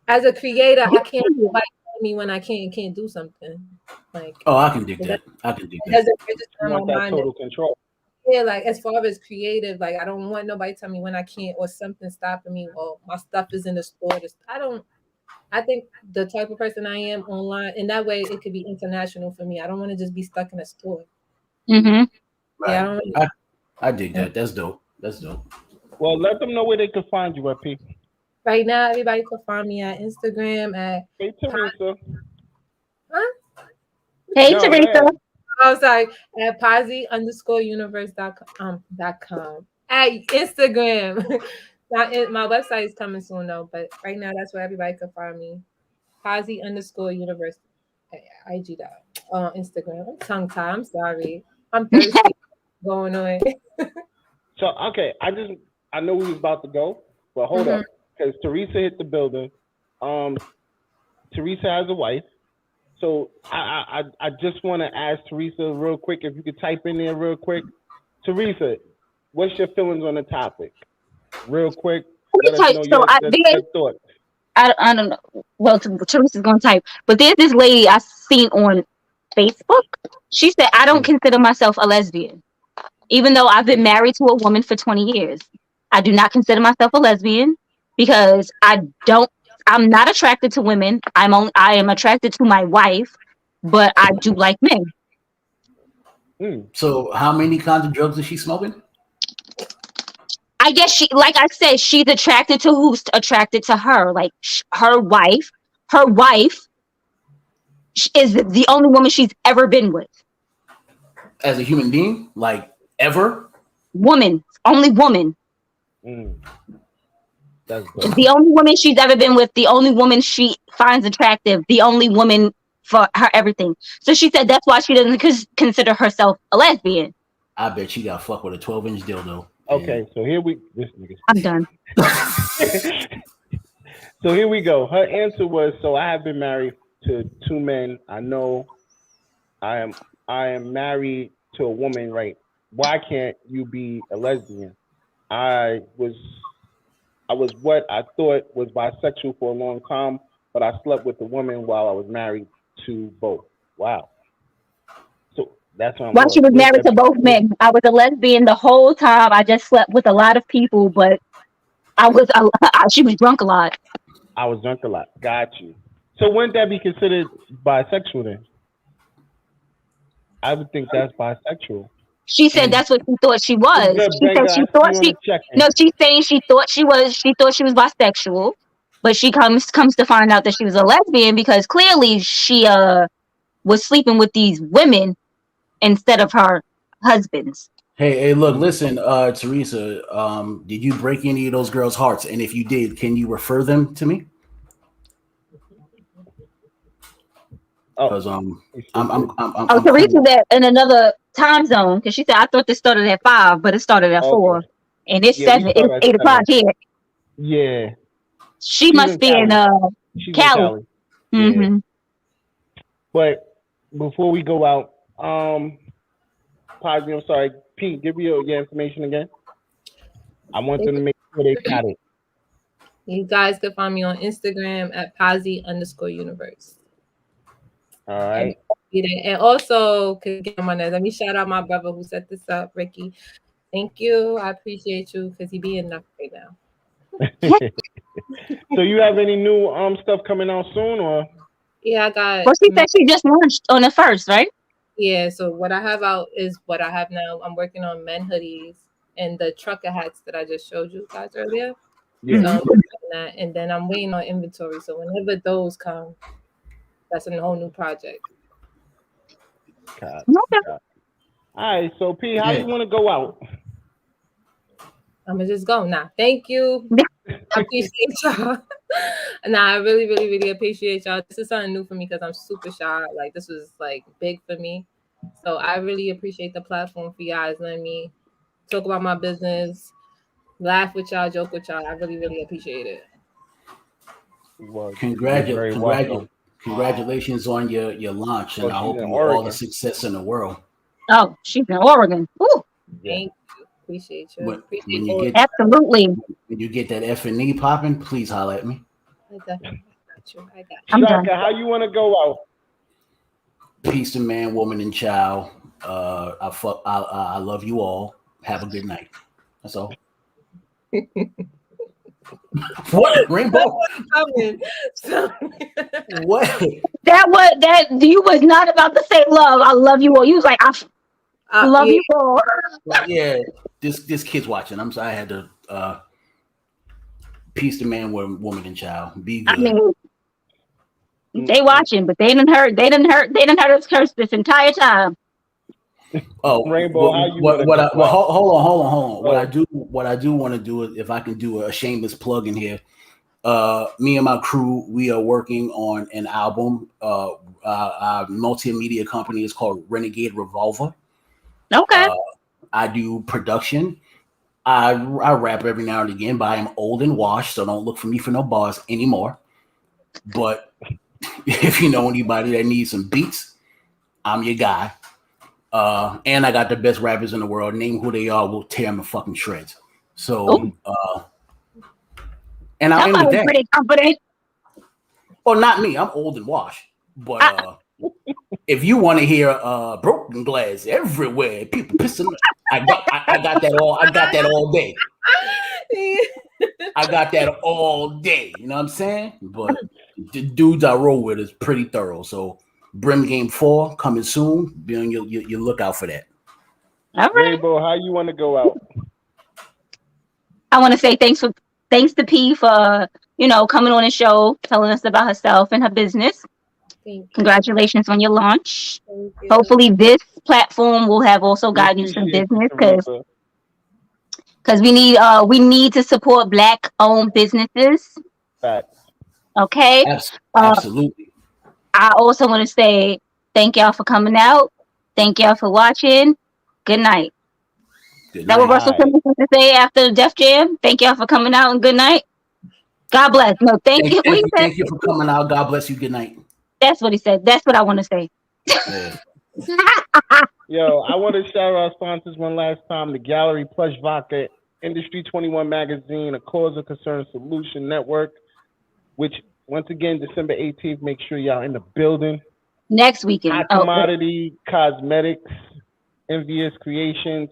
As a creator, I can't nobody tell me when I can't do something. Like, oh, I can dig that. I can dig it that. doesn't register You in my want that mind. total control. Yeah, like as far as creative, like I don't want nobody tell me when I can't or something stopping me. Well, my stuff is in the store. I don't. I think the type of person I am online, in that way, it could be international for me. I don't want to just be stuck in a store. Mm-hmm. Yeah, I Right. don't. I dig that. That's dope. That's dope. Well, let them know where they can find you at P. Right now, everybody can find me at Instagram at. Hey, Teresa. Huh? Hey, No, go Teresa. ahead. Oh, sorry. At posi_universe.com. At Instagram. My website is coming soon though, but right now that's where everybody can find me. Posi_universe at IG Instagram. I'm tongue tied. I'm sorry. I'm thirsty. Going on. So okay, I know we was about to go, but hold up, because Teresa hit the building. Teresa has a wife, so I just want to ask Teresa real quick if you could type in there real quick. Teresa, what's your feelings on the topic? Real quick, let us know your thoughts. I don't know. Well, Teresa's going to type, but there's this lady I seen on Facebook. She said, I don't consider myself a lesbian, even though I've been married to a woman for 20 years. I do not consider myself a lesbian because I'm not attracted to women. I am attracted to my wife, but I do like men. So how many kinds of drugs is she smoking? I guess like I said, she's attracted to who's attracted to her. Like her wife is the only woman she's ever been with. As a human being, like ever? Only woman. That's the only woman she's ever been with, the only woman she finds attractive, the only woman for her everything. So she said that's why she doesn't consider herself a lesbian. I bet she got fucked with a 12-inch dildo. Okay, so this nigga. I'm done. So here we go. Her answer was, so I have been married to 2 men. I know I am married to a woman, right? Why can't you be a lesbian? I was what I thought was bisexual for a long time, but I slept with a woman while I was married to both. Wow. So that's what I'm While she was married to both men. I was a lesbian the whole time. I just slept with a lot of people, but she was drunk a lot. I was drunk a lot. Got you. So wouldn't that be considered bisexual then? I would think that's bisexual. She said that's what she thought she was. She's saying she thought she was bisexual, but she comes to find out that she was a lesbian because clearly she was sleeping with these women instead of her husbands. Hey, look, listen, Teresa, did you break any of those girls' hearts? And if you did, can you refer them to me? Because Teresa's in another time zone because she said I thought this started at 5, but it started at 4, and it's 7. It's 8 o'clock here. Yeah, she must be in Cali. Mm-hmm. Yeah. But before we go out, I'm sorry, Pete, give me your information again. I want them to make sure they got it. You guys can find me on Instagram at posi_universe. All right. And also, let me shout out my brother who set this up, Ricky. Thank you. I appreciate you because he be enough right now. So you have any new stuff coming out soon, or? Yeah, I got. Well, she said she just launched on the 1st, right? Yeah. So what I have out is what I have now. I'm working on men hoodies and the trucker hats that I just showed you guys earlier. Yeah. So I'm working on that, and then I'm waiting on inventory. So whenever those come, that's a whole new project. God. All right, so P, how you want to go out? I'm gonna just go now. Thank you. I appreciate y'all. I really, really, really appreciate y'all. This is something new for me because I'm super shy. Like this was like big for me. So I really appreciate the platform for you guys letting me talk about my business, laugh with y'all, joke with y'all. I really, really appreciate it. Well, you're very welcome. Congratulations on your launch, and I hope you all the success in the world. Oh, she's in Oregon. Ooh. Thank you. Appreciate you. When Appreciate you get absolutely when you get that F&E popping, please holler at me. I definitely got you. I got you. I'm done. Shaka, how you want to go out? Peace to man, woman, and child. I love you all. Have a good night. That's all. What, Rainbow? What? That you was not about to say love. I love you all. You was like, I love you all. Yeah, this kid's watching. I'm sorry, I had to peace to man, woman, and child. Be good. I mean, they watching, but they didn't hurt us curse this entire time. Oh, Rainbow, how you hold on. Oh. What I do want to do is, if I can do a shameless plug in here, me and my crew, we are working on an album. Our multimedia company is called Renegade Revolver. Okay. I do production. I rap every now and again, but I am old and washed, so don't look for me for no bars anymore. But if you know anybody that needs some beats, I'm your guy. And I got the best rappers in the world. Name who they are, we'll tear them to fucking shreds. So, and I'll end with that. Pretty confident. Well, not me. I'm old and washed. But if you want to hear broken glass everywhere, people pissing, I got that all. I got that all day. I got that all day. You know what I'm saying? But the dudes I roll with is pretty thorough. So Brim Game 4 coming soon. Be on your lookout for that. All right. Rainbow, how you want to go out? I want to say thanks to P for coming on the show, telling us about herself and her business. Congratulations on your launch. Hopefully this platform will have also gotten you some business because we need to support Black owned businesses. Facts. Okay. Absolutely. I also want to say thank y'all for coming out. Thank y'all for watching. Good night. Good night. That what Russell Simmons used to say after the Def Jam. Thank y'all for coming out and good night. God bless. No, thank you. Thank you for coming out. God bless you. Good night. That's what he said. That's what I want to say. Yeah. Yo, I want to shout out our sponsors one last time. The Gallery, Plush Vodka, Industry 21 Magazine, A Cause of Concern Solution Network, which, once again, December 18th, make sure y'all in the building. Next weekend. Hot Commodity Cosmetics, Envious Creations,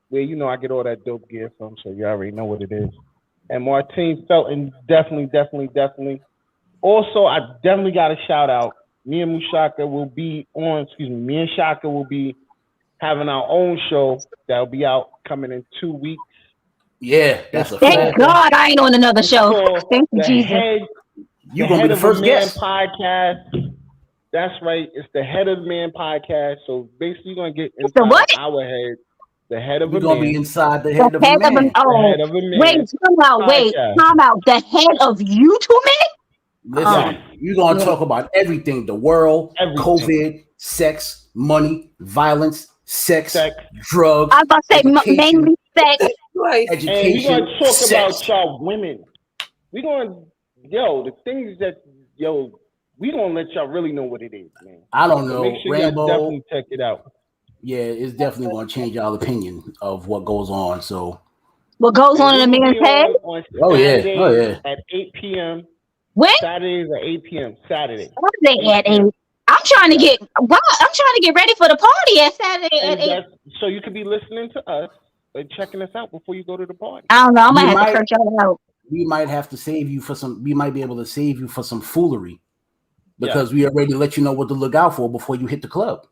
where I get all that dope gear from, so you already know what it is. And Martine Felton, definitely. Also, I definitely got a shout out. Me and Shaka will be having our own show that'll be out coming in 2 weeks. Yeah, that's a Thank fact. God I ain't on another show. Thank you, Jesus. You're gonna be the first guest. Podcast. That's right. It's the Head of the Man podcast. So basically, you're gonna get inside our head. The head of a man. You're gonna be inside the head of a man. The head of a man. Wait, time out. The head of you two men? Listen, you're gonna talk about everything: the world, COVID, sex, money, violence, sex, drugs. I was about to say mainly sex. Education. And we're gonna talk sex. about y'all women. We're gonna the things that we gonna let y'all really know what it is, man. I don't know. Make sure Rainbow, y'all definitely check it out. Yeah, it's definitely gonna change y'all opinion of what goes on. So what goes on in a man's head? Oh yeah. At 8 p.m. When? Saturdays at 8 p.m. Saturday. Saturday at 8. I'm trying to get ready for the party at Saturday at 8. So you could be listening to us and checking us out before you go to the party. I don't know. I might have to search y'all out. We might have to save you for some. We might be able to save you for some foolery because we already let you know what to look out for before you hit the club.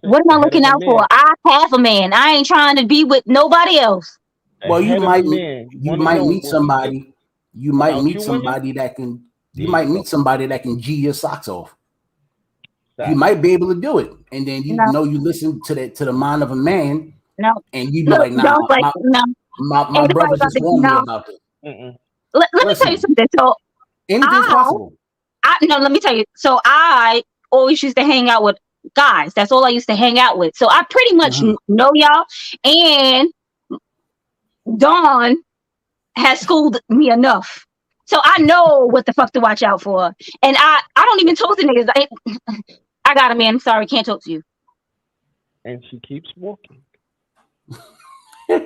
What am I looking out for? I have a man. I ain't trying to be with nobody else. Well, you might meet somebody. You might meet somebody that can. You might meet somebody that can G your socks off. You might be able to do it, and then you listen to the mind of a man. No, and you be like, nah, my brother just warned me about this. Let me tell you something. So anything's possible. Let me tell you. So I always used to hang out with guys. That's all I used to hang out with. So I pretty much know y'all. And Dawn has schooled me enough So I know what the fuck to watch out for. And I don't even talk to niggas. I got a man. I'm sorry, can't talk to you. And she keeps walking. You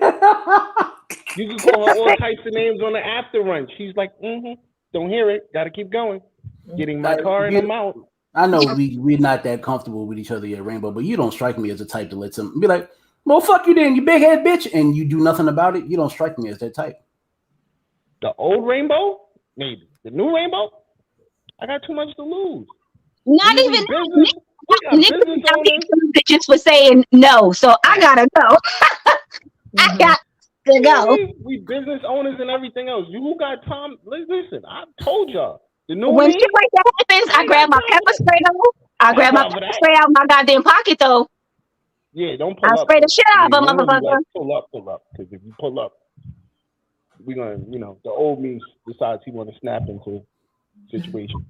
can call her all types of names on the after run. She's like, don't hear it. Got to keep going. Getting my car and I'm out. I know we're not that comfortable with each other at Rainbow, but you don't strike me as the type to let some be like, well, fuck you then, you big head bitch, and you do nothing about it. You don't strike me as that type. The old Rainbow, maybe. The new Rainbow, I got too much to lose. Not even niggas bitches for saying no, so I gotta go. I got to go. We business owners and everything else. You got time? Listen, I told y'all. The new when shit like that happens, I grab my pepper spray though. I grab my pepper spray out of my goddamn pocket though. Yeah, don't pull up. I spray the shit out of a motherfucker. Like, pull up. Because if you pull up, we're gonna, the old me decides he want to snap into situations.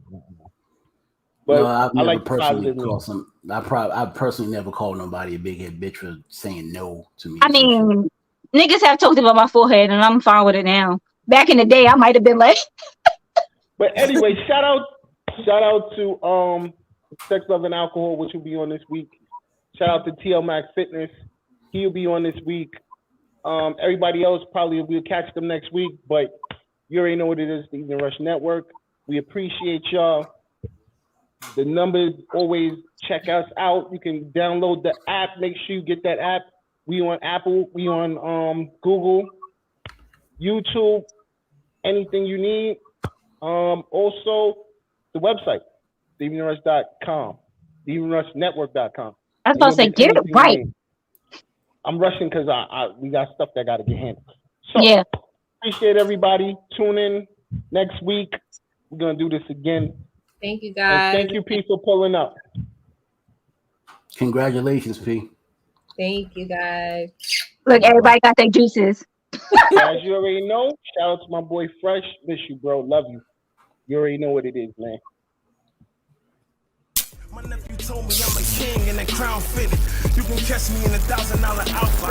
But no, I've never personally called I personally never called nobody a big head bitch for saying no to me. I mean, niggas have talked about my forehead, and I'm fine with it now. Back in the day, I might have been like. But anyway, shout out to Sex, Love, and Alcohol, which will be on this week. Shout out to TL Max Fitness. He'll be on this week. Everybody else probably we'll catch them next week, but you already know what it is, the Evening Rush Network. We appreciate y'all. The numbers, always check us out. You can download the app. Make sure you get that app. We on Apple. We on Google, YouTube, anything you need. Also, the website, TheEveningRush.com, TheEveningRushNetwork.com. I was about to say, get it right. I'm rushing because we got stuff that got to get handled. So, yeah. Appreciate everybody. Tune in next week. We're going to do this again. Thank you, guys. And thank you, P, for pulling up. Congratulations, P. Thank you, guys. Look, everybody got their juices. As you already know, shout out to my boy Fresh. Miss you, bro. Love you. You already know what it is, man. My nephew told me I'm a king and that crown fitted. You can catch me in $1,000 outfit.